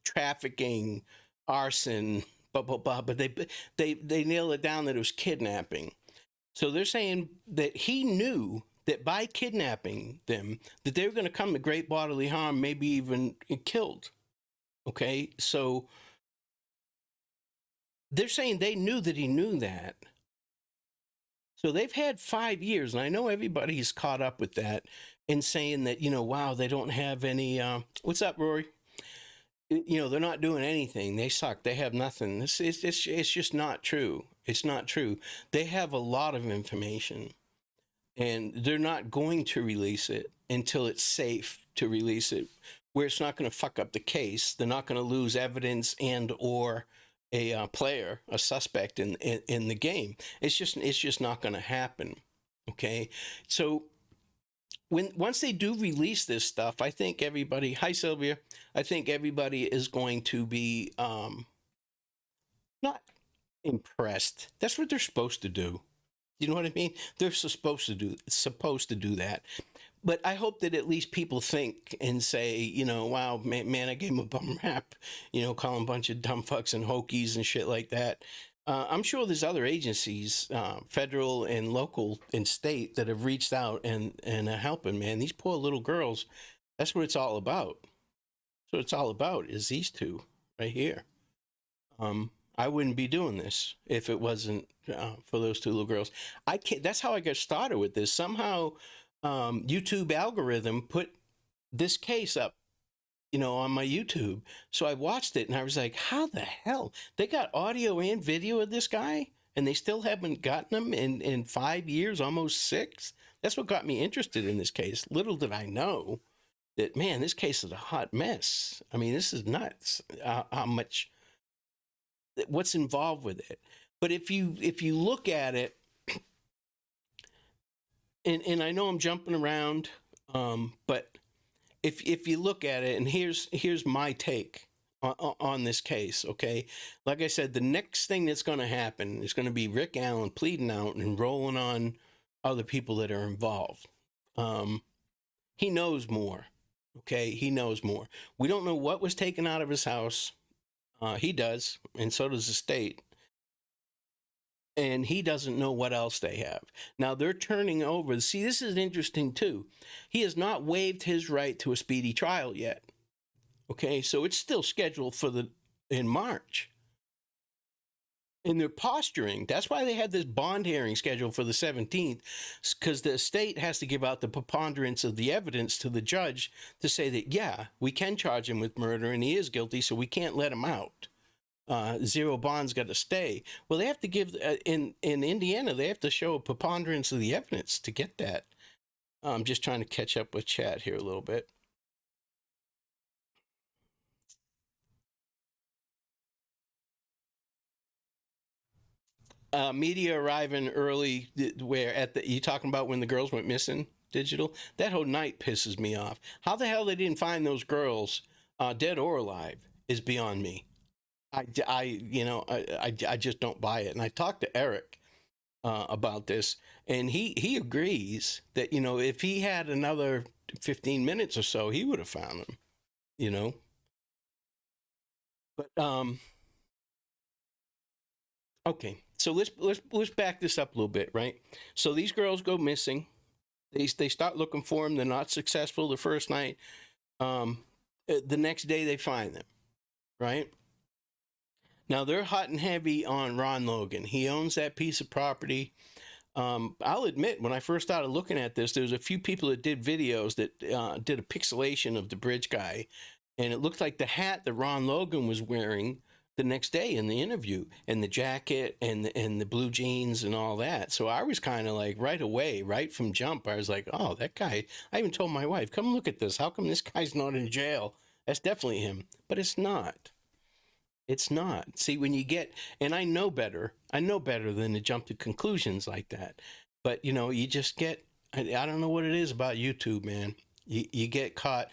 S1: trafficking, arson, blah blah blah. But they nailed it down that it was kidnapping. So they're saying that he knew that by kidnapping them, that they were going to come to great bodily harm, maybe even killed. Okay, so they're saying they knew that he knew that. So they've had 5 years, and I know everybody's caught up with that and saying that, you know, wow, they don't have any. What's up, Rory? You know, they're not doing anything. They suck. They have nothing. It's just not true. It's not true. They have a lot of information, and they're not going to release it until it's safe to release it, where it's not going to fuck up the case. They're not going to lose evidence and or a player, a suspect in the game. It's just not going to happen. Okay, so once they do release this stuff, I think everybody. Hi, Sylvia. I think everybody is going to be not impressed. That's what they're supposed to do. You know what I mean? They're supposed to do that. But I hope that at least people think and say, you know, wow, man, I gave him a bum rap, you know, calling a bunch of dumb fucks and hokies and shit like that. I'm sure there's other agencies, federal and local and state, that have reached out and are helping, man. These poor little girls, that's what it's all about. So it's all about is these two right here. I wouldn't be doing this if it wasn't for those two little girls. I can't. That's how I got started with this. Somehow, YouTube algorithm put this case up, you know, on my YouTube. So I watched it and I was like, how the hell? They got audio and video of this guy and they still haven't gotten him in 5 years, almost 6. That's what got me interested in this case. Little did I know that, man, this case is a hot mess. I mean, this is nuts. How much, what's involved with it. But if you look at it, and I know I'm jumping around, but if you look at it, and here's my take on this case, okay? Like I said, the next thing that's going to happen is going to be Rick Allen pleading out and rolling on other people that are involved. He knows more, okay? He knows more. We don't know what was taken out of his house. He does, and so does the state. And he doesn't know what else they have. Now they're turning over. See, this is interesting too. He has not waived his right to a speedy trial yet. Okay, so it's still scheduled for in March. And they're posturing. That's why they had this bond hearing scheduled for the 17th, because the state has to give out the preponderance of the evidence to the judge to say that, yeah, we can charge him with murder and he is guilty, so we can't let him out. Zero bond's got to stay. Well, they have to give, in Indiana, they have to show a preponderance of the evidence to get that. I'm just trying to catch up with chat here a little bit. Media arriving early, where you talking about when the girls went missing, digital? That whole night pisses me off. How the hell they didn't find those girls, dead or alive, is beyond me. I just don't buy it. And I talked to Eric about this, and he agrees that, you know, if he had another 15 minutes or so, he would have found them, you know. But okay, so let's back this up a little bit, right? So these girls go missing. They start looking for them. They're not successful the first night. The next day they find them, right? Now, they're hot and heavy on Ron Logan. He owns that piece of property. I'll admit, when I first started looking at this, there was a few people that did videos that did a pixelation of the bridge guy, and it looked like the hat that Ron Logan was wearing the next day in the interview, and the jacket and the blue jeans and all that. So I was kind of like, right away, right from jump, I was like, oh, that guy. I even told my wife, come look at this. How come this guy's not in jail? That's definitely him. But it's not. It's not. See, when you get, and I know better than to jump to conclusions like that. But, you know, you just get, I don't know what it is about YouTube, man. You get caught.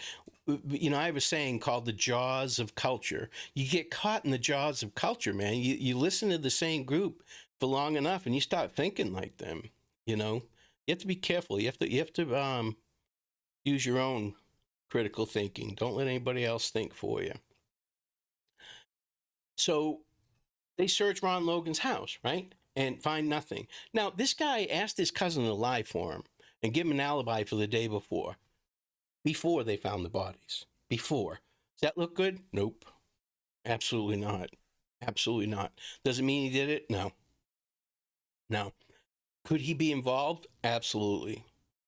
S1: I have a saying called the jaws of culture. You get caught in the jaws of culture, man. You listen to the same group for long enough and you start thinking like them, you know. You have to be careful. You have to use your own critical thinking. Don't let anybody else think for you. So they search Ron Logan's house, right? And find nothing. Now, this guy asked his cousin to lie for him and give him an alibi for the day before they found the bodies. Before. Does that look good? Nope. Absolutely not. Absolutely not. Does it mean he did it? No. No. Could he be involved? Absolutely.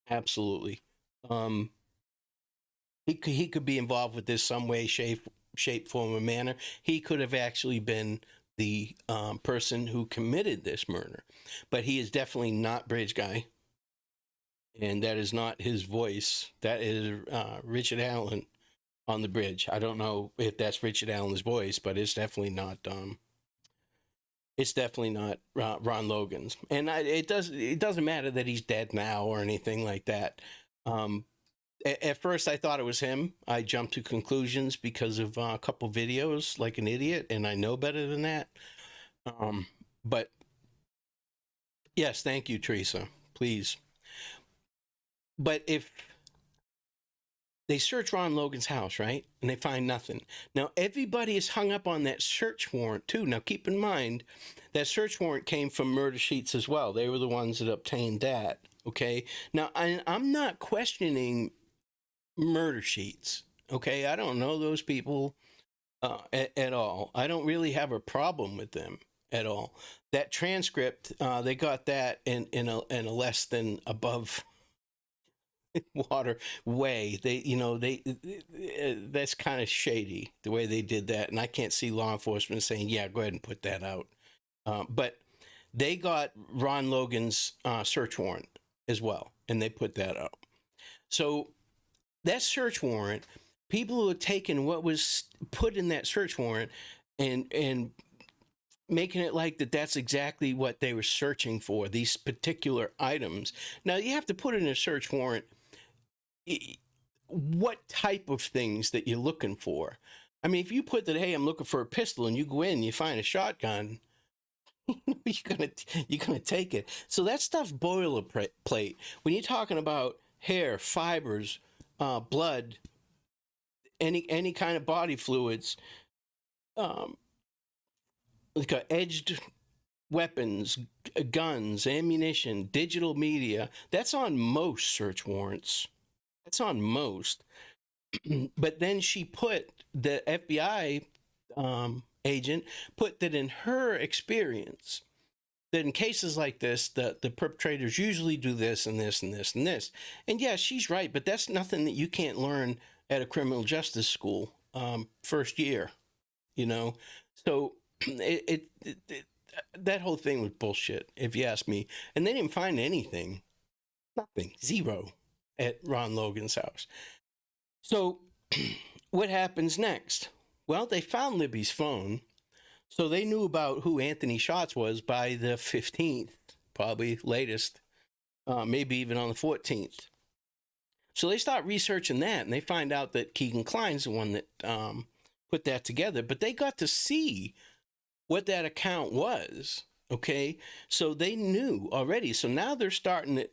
S1: Absolutely. Um, he could be involved with this some way, shape, form, or manner. He could have actually been the person who committed this murder, but he is definitely not Bridge Guy, and that is not his voice. That is Richard Allen on the bridge. I don't know if that's Richard Allen's voice, but it's definitely not. It's definitely not Ron Logan's, and it doesn't matter that he's dead now or anything like that. At first, I thought it was him. I jumped to conclusions because of a couple videos, like an idiot, and I know better than that. But yes, thank you, Teresa. Please. But if they search Ron Logan's house, right, and they find nothing. Now, everybody is hung up on that search warrant, too. Now, keep in mind, that search warrant came from Murder Sheets as well. They were the ones that obtained that, okay? Now, I'm not questioning Murder Sheets, okay? I don't know those people at all. I don't really have a problem with them at all. That transcript, they got that in a less than above water way. That's kind of shady the way they did that, and I can't see law enforcement saying, yeah, go ahead and put that out. But they got Ron Logan's search warrant as well, and they put that out. So that search warrant, people who had taken what was put in that search warrant and making it like that's exactly what they were searching for, these particular items. Now, you have to put in a search warrant what type of things that you're looking for. I mean, if you put that, hey, I'm looking for a pistol, and you go in and you find a shotgun, you're gonna take it. So that stuff's boilerplate. When you're talking about hair, fibers, blood, any kind of body fluids, like edged weapons, guns, ammunition, digital media, that's on most search warrants. That's on most. But then she put, the FBI agent put that in her experience, that in cases like this, the perpetrators usually do this and this and this and this. And yeah, she's right, but that's nothing that you can't learn at a criminal justice school first year, you know? So that whole thing was bullshit, if you ask me. And they didn't find anything. Nothing. Zero at Ron Logan's house. So what happens next? Well, they found Libby's phone. So they knew about who Anthony Schatz was by the 15th, probably latest, maybe even on the 14th. So they start researching that, and they find out that Keegan Klein's the one that put that together. But they got to see what that account was, okay? So they knew already. So now they're starting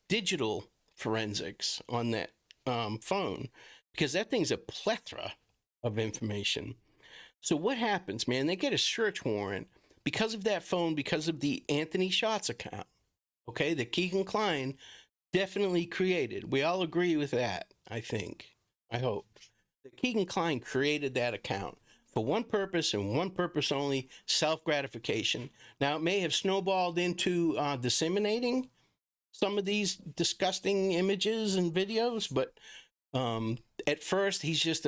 S1: digital forensics on that phone, because that thing's a plethora of information. So what happens, man? They get a search warrant because of that phone, because of the Anthony Schatz account, okay, that Keegan Klein definitely created. We all agree with that, I think. I hope. That Keegan Klein created that account for one purpose and one purpose only, self-gratification. Now, it may have snowballed into disseminating some of these disgusting images and videos, but at first, he's just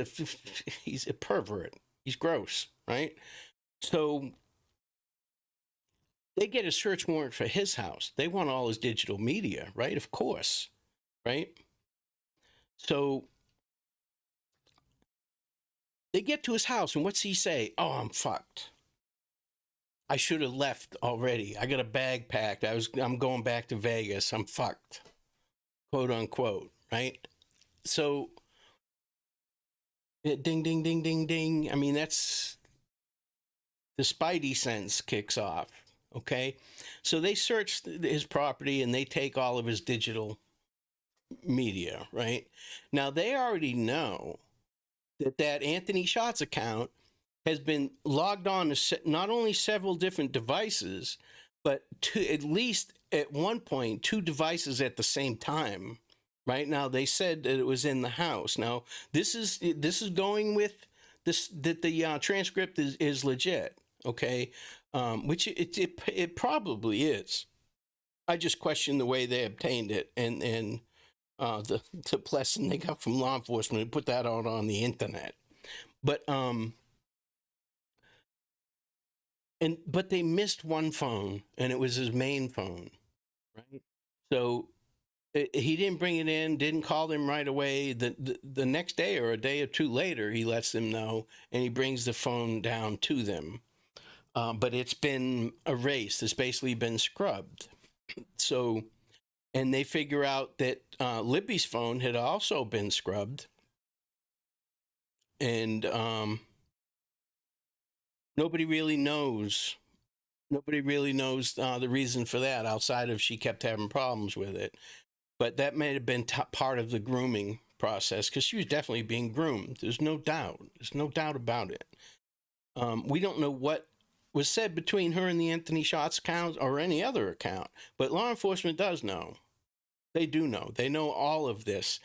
S1: he's a pervert. He's gross, right? So they get a search warrant for his house. They want all his digital media, right? Of course, right? So they get to his house, and what's he say? Oh, I'm fucked. I should have left already. I got a bag packed. I'm going back to Vegas. I'm fucked. Quote unquote, right? So Ding, ding, ding, ding, ding. I mean, that's the spidey sense kicks off. Okay. So they search his property and they take all of his digital media, right? Now, they already know that Anthony Shots account has been logged on to not only several different devices, but to at least at one point, two devices at the same time. Right now, they said that it was in the house. Now, this is going with this that the transcript is legit. Okay, which it probably is. I just question the way they obtained it and the blessing they got from law enforcement to put that out on the internet. But but they missed one phone, and it was his main phone, right? So he didn't bring it in, didn't call them right away. The next day or a day or two later, he lets them know, and he brings the phone down to them. But it's been erased. It's basically been scrubbed. So, and they figure out that Libby's phone had also been scrubbed, and nobody really knows. Nobody really knows the reason for that outside of she kept having problems with it. But that may have been part of the grooming process because she was definitely being groomed. There's no doubt. There's no doubt about it. We don't know what was said between her and the Anthony Shots account or any other account, but law enforcement does know. They do know. They know all of this.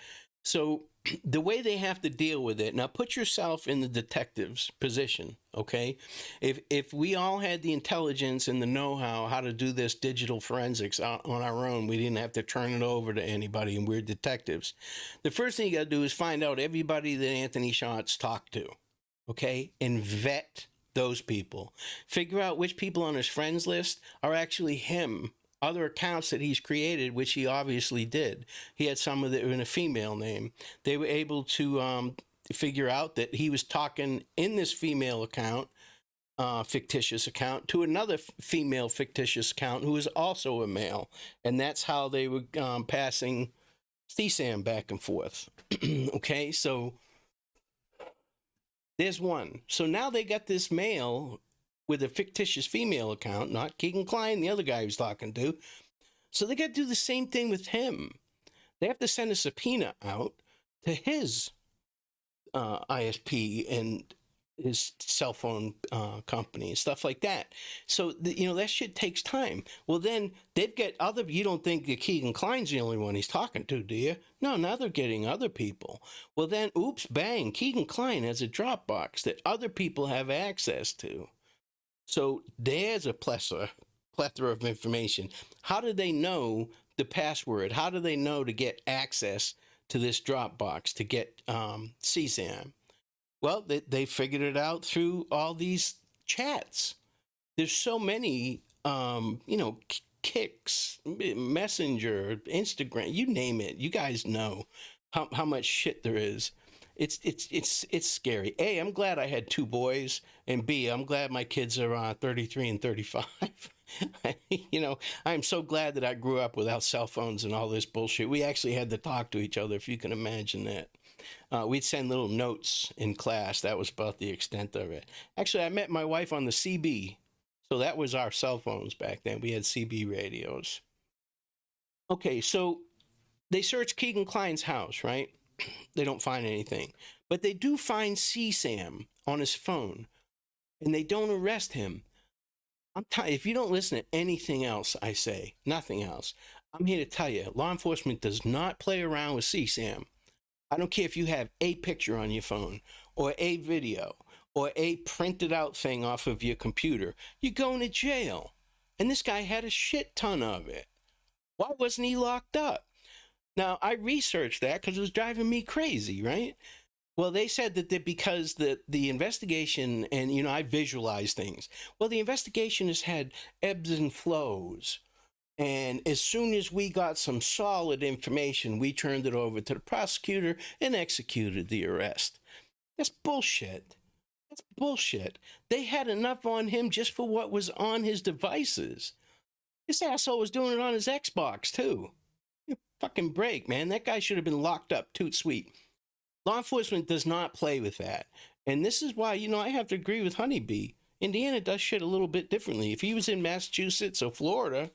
S1: So the way they have to deal with it, now put yourself in the detective's position, okay? If we all had the intelligence and the know-how to do this digital forensics on our own, we didn't have to turn it over to anybody and we're detectives. The first thing you got to do is find out everybody that Anthony Shots talked to, okay? And vet those people. Figure out which people on his friends list are actually him. Other accounts that he's created, which he obviously did. He had some of that were in a female name. They were able to figure out that he was talking in this female account, fictitious account, to another female fictitious account who is also a male. And that's how they were passing CSAM back and forth. Okay, so there's one. So now they got this male with a fictitious female account, not Keegan Klein, the other guy he was talking to. So they got to do the same thing with him. They have to send a subpoena out to his ISP and his cell phone company and stuff like that. So, that shit takes time. Well, then they've got other, you don't think that Keegan Klein's the only one he's talking to, do you? No, now they're getting other people. Well, then, oops, bang, Keegan Klein has a Dropbox that other people have access to. So there's a plethora of information. How do they know the password? How do they know to get access to this Dropbox, to get CSAM? Well, they figured it out through all these chats. There's so many, Kicks, Messenger, Instagram, you name it. You guys know how much shit there is. It's scary. A, I'm glad I had two boys, and B, I'm glad my kids are 33 and 35. I'm so glad that I grew up without cell phones and all this bullshit. We actually had to talk to each other, if you can imagine that. We'd send little notes in class. That was about the extent of it. Actually, I met my wife on the CB, so that was our cell phones back then. We had CB radios. Okay, so they search Keegan Klein's house, right? They don't find anything. But they do find CSAM on his phone, and they don't arrest him. If you don't listen to anything else I say, nothing else, I'm here to tell you, law enforcement does not play around with CSAM. I don't care if you have a picture on your phone, or a video, or a printed out thing off of your computer. You're going to jail. And this guy had a shit ton of it. Why wasn't he locked up? Now, I researched that because it was driving me crazy, right? Well, they said that because the investigation, and, I visualize things. Well, the investigation has had ebbs and flows. And as soon as we got some solid information, we turned it over to the prosecutor and executed the arrest. That's bullshit. That's bullshit. They had enough on him just for what was on his devices. This asshole was doing it on his Xbox, too. Fucking break, man. That guy should have been locked up. Toot sweet. Law enforcement does not play with that. And this is why, I have to agree with Honeybee. Indiana does shit a little bit differently. If he was in Massachusetts or Florida,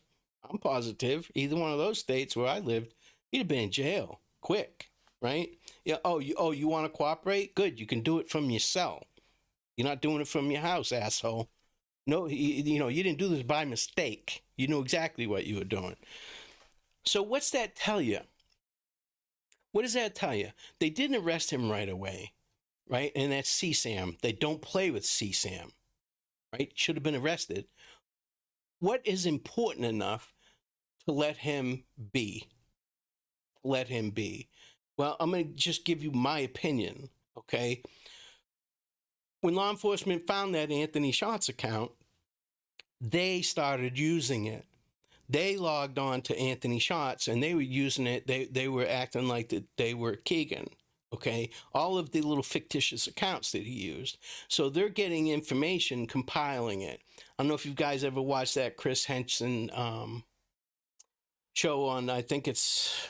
S1: I'm positive, either one of those states where I lived, he'd have been in jail quick, right? Yeah. You want to cooperate? Good. You can do it from your cell. You're not doing it from your house, asshole. No, you didn't do this by mistake. You knew exactly what you were doing. So what's that tell you? What does that tell you? They didn't arrest him right away, right? And that's CSAM. They don't play with CSAM, right? Should have been arrested. What is important enough to let him be? Let him be. Well, I'm going to just give you my opinion, okay? When law enforcement found that Anthony Shots account, they started using it. They logged on to Anthony Shots and they were using it. They were acting like they were Keegan, okay? All of the little fictitious accounts that he used. So they're getting information, compiling it. I don't know if you guys ever watched that Chris Henson show on, I think it's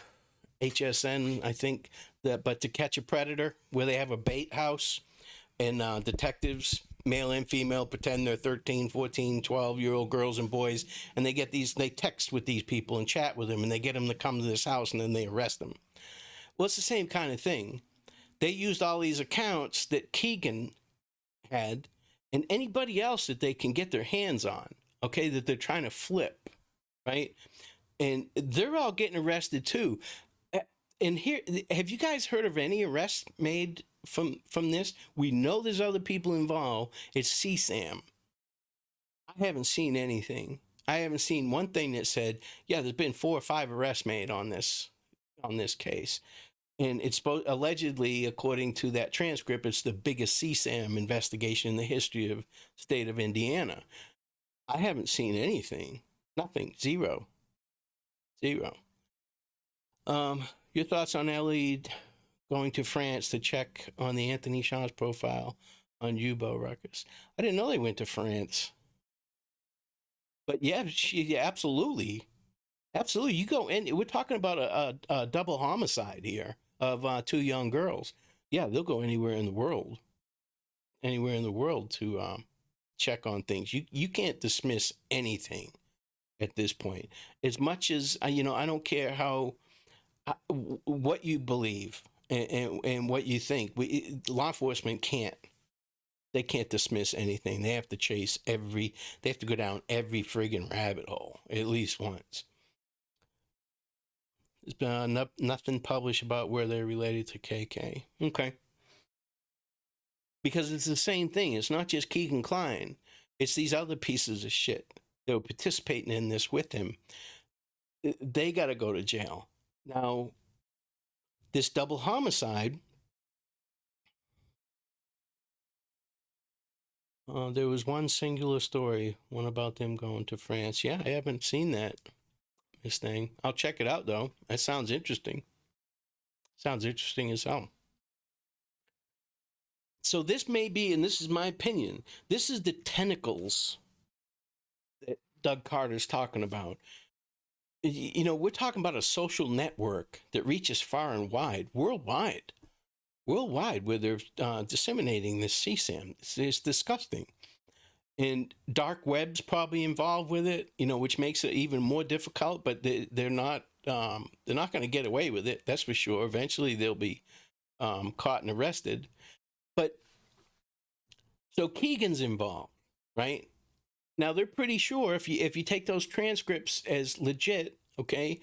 S1: HSN, I think, but To Catch a Predator, where they have a bait house and detectives, male and female, pretend they're 13, 14, 12-year-old girls and boys, and they text with these people and chat with them, and they get them to come to this house, and then they arrest them. Well, it's the same kind of thing. They used all these accounts that Keegan had and anybody else that they can get their hands on, okay, that they're trying to flip, right? And they're all getting arrested too. And here, have you guys heard of any arrests made from this? We know there's other people involved. It's CSAM. I haven't seen anything. I haven't seen one thing that said, yeah, there's been 4 or 5 arrests made on this case. And it's allegedly, according to that transcript, it's the biggest CSAM investigation in the history of the state of Indiana. I haven't seen anything. Nothing. Zero. Your thoughts on Ellie going to France to check on the Anthony Shots profile on Yubo Ruckus? I didn't know they went to France. But yeah, absolutely. Absolutely. You go in, we're talking about a double homicide here of 2 young girls. Yeah, they'll go anywhere in the world to check on things. You can't dismiss anything at this point. As much as, I don't care what you believe and what you think. Law enforcement can't dismiss anything. They have to they have to go down every friggin' rabbit hole at least once. There's been nothing published about where they're related to KK. Okay. Because it's the same thing. It's not just Keegan Klein. It's these other pieces of shit that were participating in this with him. They got to go to jail. Now, this double homicide, there was one singular story, one about them going to France. Yeah, I haven't seen that, this thing. I'll check it out, though. That sounds interesting. Sounds interesting as hell. So this may be, and this is my opinion, this is the tentacles that Doug Carter's talking about. We're talking about a social network that reaches far and wide, worldwide, where they're disseminating this CSAM. It's disgusting. And dark web's probably involved with it, which makes it even more difficult, but they're not going to get away with it. That's for sure. Eventually they'll be caught and arrested. But so Keegan's involved, right? Now they're pretty sure if you take those transcripts as legit, okay,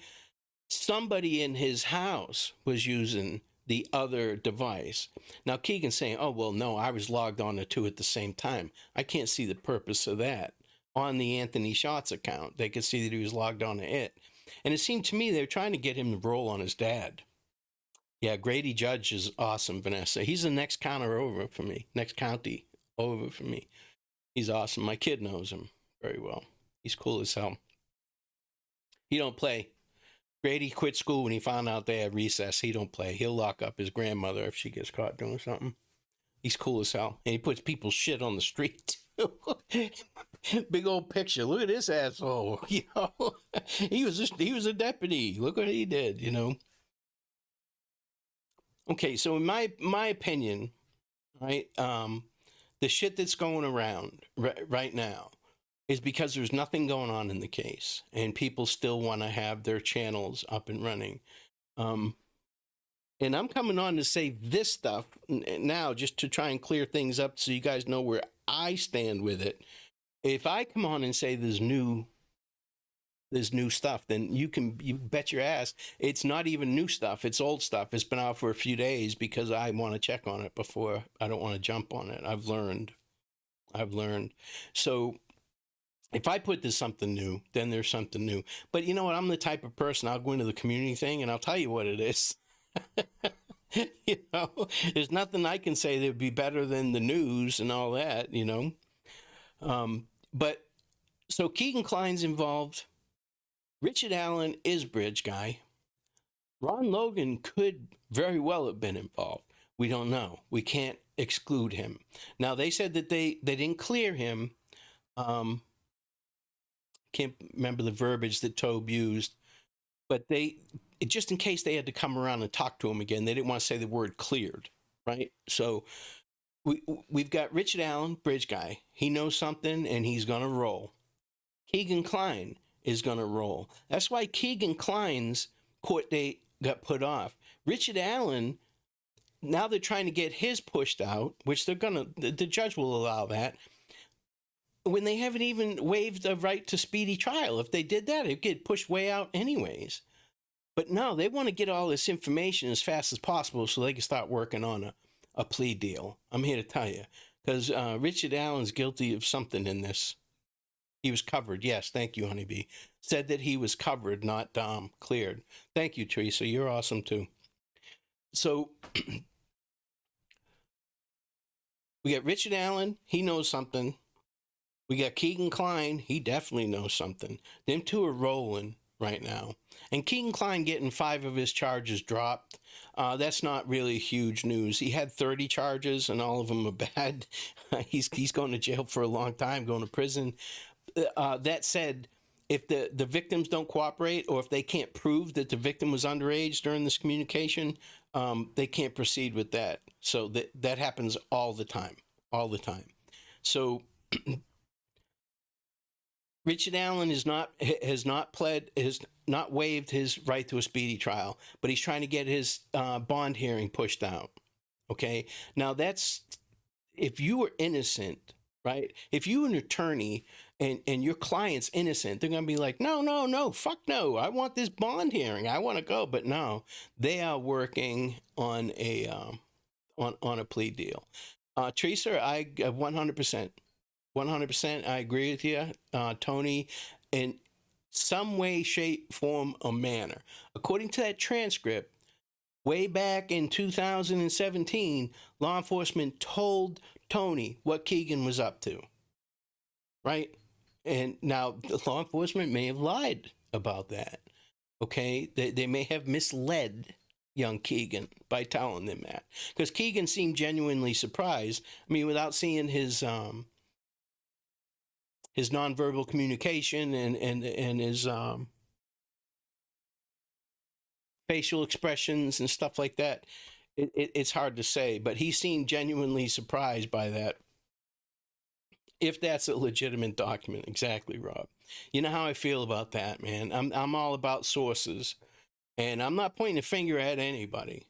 S1: somebody in his house was using the other device. Now Keegan's saying, "Oh well, no, I was logged on to 2 at the same time." I can't see the purpose of that. On the Anthony Shots account, they could see that he was logged on to it, and it seemed to me they were trying to get him to roll on his dad. Yeah, Grady Judge is awesome, Vanessa. He's the next county over for me. He's awesome. My kid knows him very well. He's cool as hell. He don't play. Grady quit school when he found out they had recess. He don't play. He'll lock up his grandmother if she gets caught doing something. He's cool as hell. And he puts people's shit on the street. Big old picture. Look at this asshole. He was a deputy. Look what he did, Okay, so in my opinion, right, the shit that's going around right now is because there's nothing going on in the case, and people still want to have their channels up and running. Um, and I'm coming on to say this stuff now just to try and clear things up so you guys know where I stand with it. If I come on and say there's new stuff, then you bet your ass it's not even new stuff. It's old stuff. It's been out for a few days because I want to check on it before. I don't want to jump on it. I've learned. So if I put there's something new, then there's something new. But you know what? I'm the type of person, I'll go into the community thing and I'll tell you what it is. You know, there's nothing I can say that would be better than the news and all that, you know. But so Keegan Klein's involved. Richard Allen is bridge guy. Ron Logan could very well have been involved. We don't know. We can't exclude him. Now, they said that they didn't clear him. Can't remember the verbiage that Tobe used, but just in case they had to come around and talk to him again, they didn't want to say the word cleared, right? So we've got Richard Allen, bridge guy. He knows something and he's going to roll. Keegan Klein is going to roll. That's why Keegan Klein's court date got put off. Richard Allen, now they're trying to get his pushed out, which the judge will allow that, when they haven't even waived the right to speedy trial. If they did that, it'd get pushed way out anyways. But no, they want to get all this information as fast as possible so they can start working on a plea deal. I'm here to tell you. Because Richard Allen's guilty of something in this. He was covered. Yes, thank you, Honeybee. Said that he was covered, not cleared. Thank you, Teresa. You're awesome, too. So we got Richard Allen. He knows something. We got Keegan Klein. He definitely knows something. Them two are rolling right now. And Keegan Klein getting 5 of his charges dropped. That's not really huge news. He had 30 charges, and all of them are bad. He's going to jail for a long time, going to prison. That said, if the victims don't cooperate, or if they can't prove that the victim was underage during this communication, they can't proceed with that. So that happens all the time. So Richard Allen has not waived his right to a speedy trial, but he's trying to get his bond hearing pushed out. Okay, now that's if you were innocent, right? If you were an attorney and your client's innocent, they're gonna be like, no, fuck no, I want this bond hearing, I want to go. But no, they are working on a plea deal. Teresa, I 100%. 100%, I agree with you, Tony, in some way, shape, form, or manner. According to that transcript, way back in 2017, law enforcement told Tony what Keegan was up to, right? And now the law enforcement may have lied about that, okay? They may have misled young Keegan by telling them that. Because Keegan seemed genuinely surprised. I mean, without seeing his nonverbal communication and his facial expressions and stuff like that, it's hard to say, but he seemed genuinely surprised by that. If that's a legitimate document. Exactly, Rob. You know how I feel about that, man. I'm all about sources, and I'm not pointing a finger at anybody.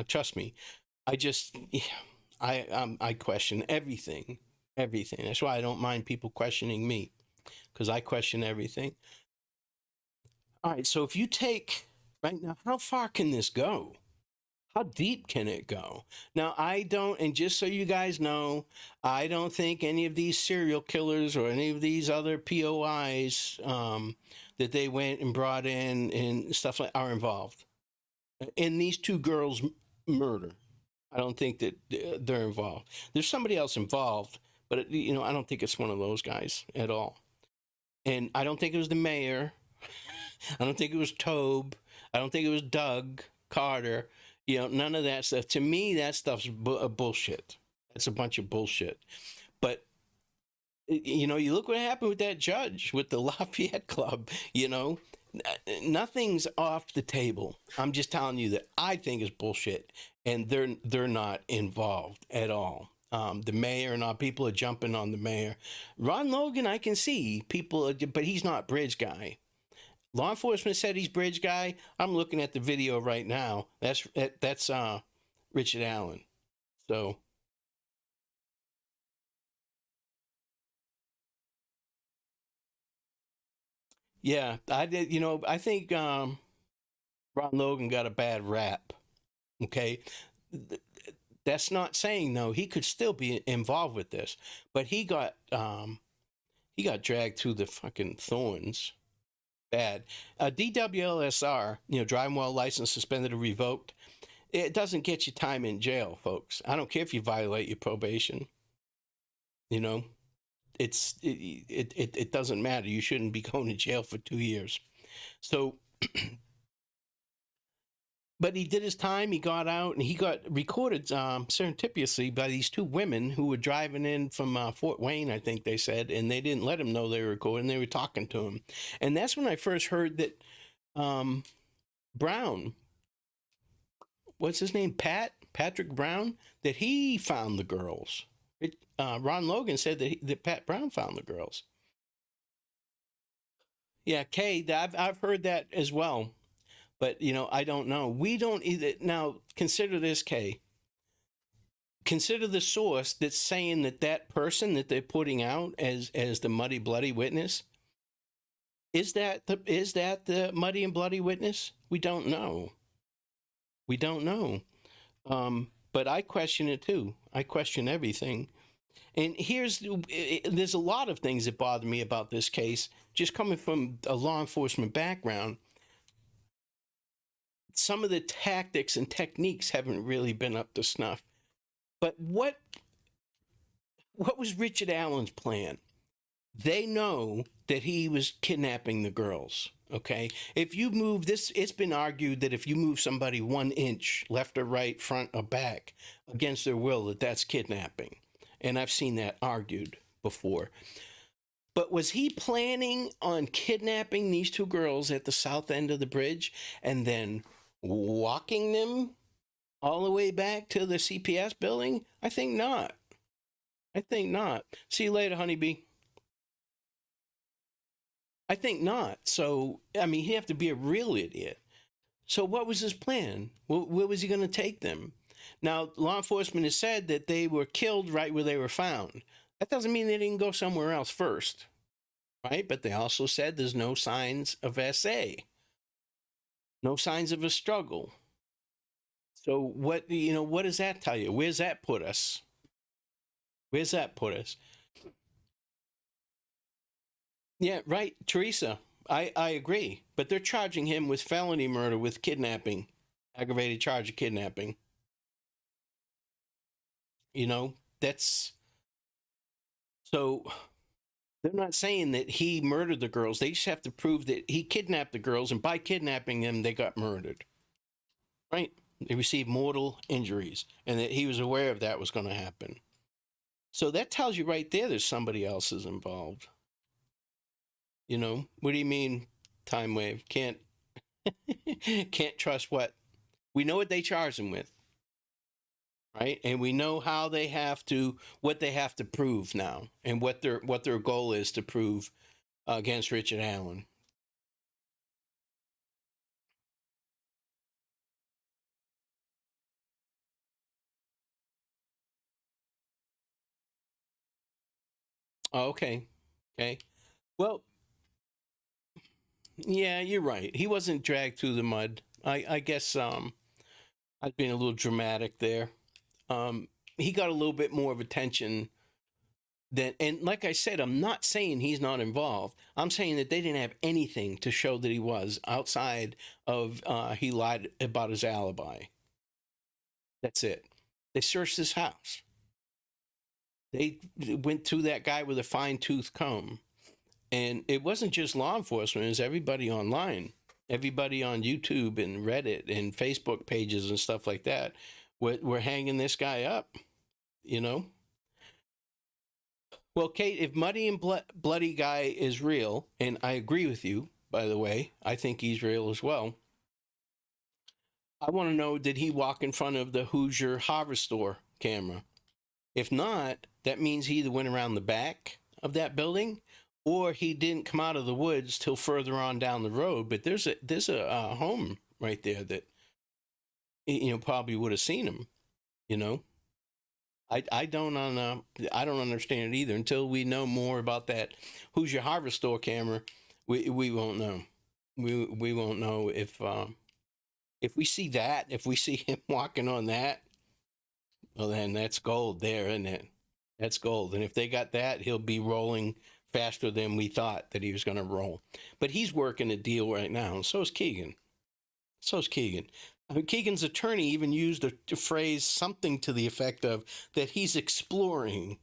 S1: Trust me. I question everything. That's why I don't mind people questioning me, because I question everything. All right, so if you take right now, how far can this go? How deep can it go? Now, I don't, and just so you guys know, I don't think any of these serial killers or any of these other POIs that they went and brought in and stuff like are involved in these 2 girls' murder. I don't think that they're involved. There's somebody else involved, but I don't think it's one of those guys at all. And I don't think it was the mayor. I don't think it was Tobe. I don't think it was Doug Carter. None of that stuff. To me, that stuff's bullshit. That's a bunch of bullshit. But you look what happened with that judge with the Lafayette Club. Nothing's off the table. I'm just telling you that I think it's bullshit. and they're not involved at all. The mayor and all people are jumping on the mayor. Ron Logan, I can see people, but he's not bridge guy. Law enforcement said he's bridge guy. I'm looking at the video right now. That's Richard Allen. So yeah, I did. I think Ron Logan got a bad rap. Okay, that's not saying no. He could still be involved with this, but he got dragged through the fucking thorns. Bad. DWLSR, driving while license suspended or revoked. It doesn't get you time in jail, folks. I don't care if you violate your probation. You know, it doesn't matter. You shouldn't be going to jail for 2 years. So, but he did his time. He got out and he got recorded serendipitously by these two women who were driving in from Fort Wayne, I think they said, and they didn't let him know they were recording. They were talking to him, and that's when I first heard that Brown, what's his name, Patrick Brown, that he found the girls. Ron Logan said that Pat Brown found the girls. Yeah, Kay, I've heard that as well. But, I don't know. We don't either. Now, consider this, Kay. Consider the source that's saying that person that they're putting out as the muddy, bloody witness. Is that the muddy and bloody witness? We don't know. We don't know. But I question it too. I question everything. And there's a lot of things that bother me about this case, just coming from a law enforcement background. Some of the tactics and techniques haven't really been up to snuff. But what was Richard Allen's plan? They know that he was kidnapping the girls. Okay, if you move this, it's been argued that if you move somebody 1 inch left or right, front or back, against their will, that's kidnapping. And I've seen that argued before. But was he planning on kidnapping these two girls at the south end of the bridge and then walking them all the way back to the CPS building? I think not. I think not. See you later, honeybee. I think not. So, I mean, he'd have to be a real idiot. So what was his plan? Where was he going to take them? Now, law enforcement has said that they were killed right where they were found. That doesn't mean they didn't go somewhere else first, right? But they also said there's no signs of SA, no signs of a struggle. So what does that tell you? Where's that put us? Where's that put us? Yeah, right, Teresa. I agree. But they're charging him with felony murder with kidnapping, aggravated charge of kidnapping. That's so they're not saying that he murdered the girls. They just have to prove that he kidnapped the girls, and by kidnapping them, they got murdered. Right? They received mortal injuries, and that he was aware of that was going to happen. So that tells you right there there's somebody else is involved. What do you mean, Time Wave? Can't trust what? We know what they charge him with. Right? And we know what they have to prove now, and what their goal is to prove against Richard Allen. Oh, okay. Well, yeah, you're right. He wasn't dragged through the mud. I guess I've been a little dramatic there. He got a little bit more of attention and like I said, I'm not saying he's not involved. I'm saying that they didn't have anything to show that he was, outside of he lied about his alibi. That's it. They searched his house. They went through that guy with a fine-tooth comb. And it wasn't just law enforcement, it was everybody online. Everybody on YouTube and Reddit and Facebook pages and stuff like that were hanging this guy up, Well, Kate, if Muddy and Bloody Guy is real, and I agree with you, by the way, I think he's real as well. I want to know, did he walk in front of the Hoosier Harvest Store camera? If not, that means he either went around the back of that building or he didn't come out of the woods till further on down the road. But there's a home right there that probably would have seen him. You know, I don't understand it either until we know more about that Hoosier Harvest Store camera. We won't know. We won't know if we see that, if we see him walking on that, well, then that's gold there, isn't it? That's gold. And if they got that, he'll be rolling faster than we thought that he was going to roll. But he's working a deal right now, and so is Keegan. So is Keegan. I mean, Keegan's attorney even used a phrase something to the effect of that he's exploring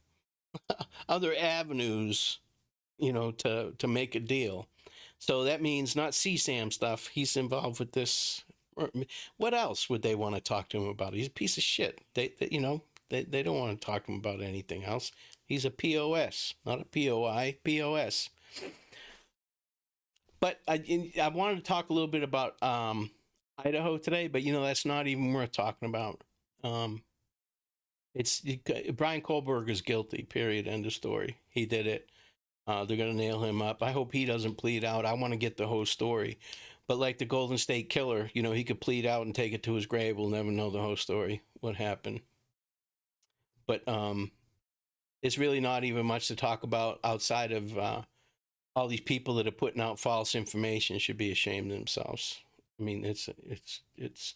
S1: other avenues, to make a deal. So that means not CSAM stuff. He's involved with this. What else would they want to talk to him about? He's a piece of shit. They don't want to talk to him about anything else. He's a POS, not a POI, POS. But I wanted to talk a little bit about Idaho today, but that's not even worth talking about. It's Brian Kohlberg is guilty. Period. End of story. He did it. They're going to nail him up. I hope he doesn't plead out. I want to get the whole story. But like the Golden State Killer, he could plead out and take it to his grave. We'll never know the whole story, what happened. But it's really not even much to talk about outside of all these people that are putting out false information should be ashamed of themselves. I mean, it's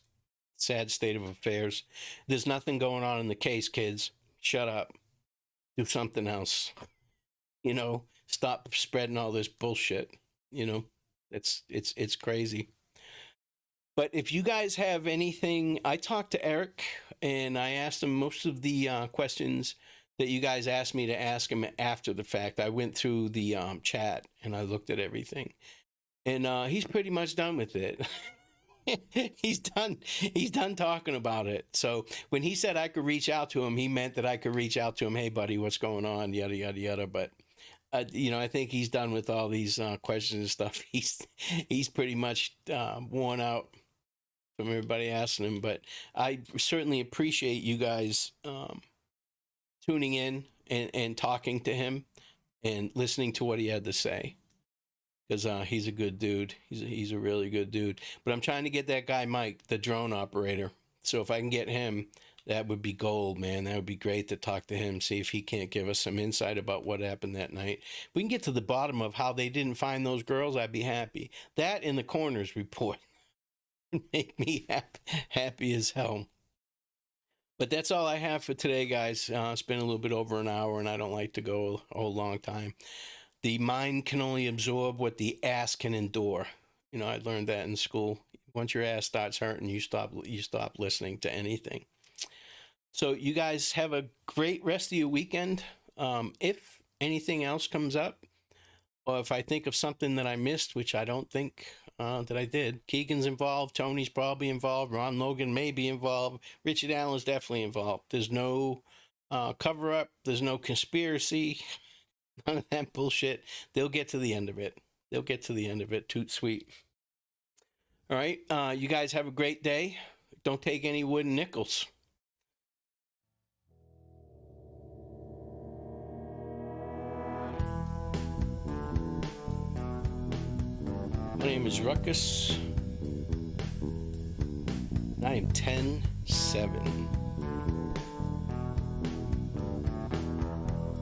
S1: sad state of affairs. There's nothing going on in the case, kids. Shut up. Do something else. Stop spreading all this bullshit. It's crazy. But if you guys have anything, I talked to Eric and I asked him most of the questions that you guys asked me to ask him after the fact. I went through the chat and I looked at everything, and he's pretty much done with it. He's done talking about it. So when he said I could reach out to him, he meant that I could reach out to him. Hey, buddy, what's going on? Yada yada yada. But I think he's done with all these questions and stuff. He's pretty much worn out from everybody asking him. But I certainly appreciate you guys tuning in and talking to him and listening to what he had to say, because he's a good dude. He's a really good dude. But I'm trying to get that guy Mike, the drone operator. So if I can get him, that would be gold, man. That would be great to talk to him, see if he can't give us some insight about what happened that night. If we can get to the bottom of how they didn't find those girls, I'd be happy. That in the coroner's report would make me happy as hell. But that's all I have for today, guys. It's been a little bit over an hour, and I don't like to go a whole long time. The mind can only absorb what the ass can endure. I learned that in school. Once your ass starts hurting, you stop listening to anything. So you guys have a great rest of your weekend. If anything else comes up, or if I think of something that I missed, which I don't think that I did, Keegan's involved, Tony's probably involved, Ron Logan may be involved, Richard Allen's definitely involved. There's no cover-up, there's no conspiracy, none of that bullshit. They'll get to the end of it. Toot sweet. All right, you guys have a great day. Don't take any wooden nickels. My name is Ruckus. I am 10-7.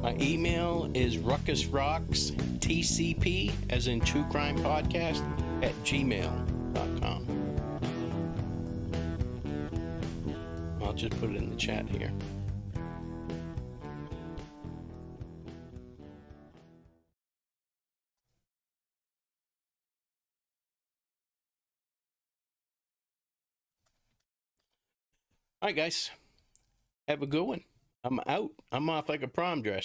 S1: My email is ruckusrockstcp, as in True Crime Podcast, @gmail.com. I'll just put it in the chat here. All right, guys. Have a good one. I'm out. I'm off like a prom dress.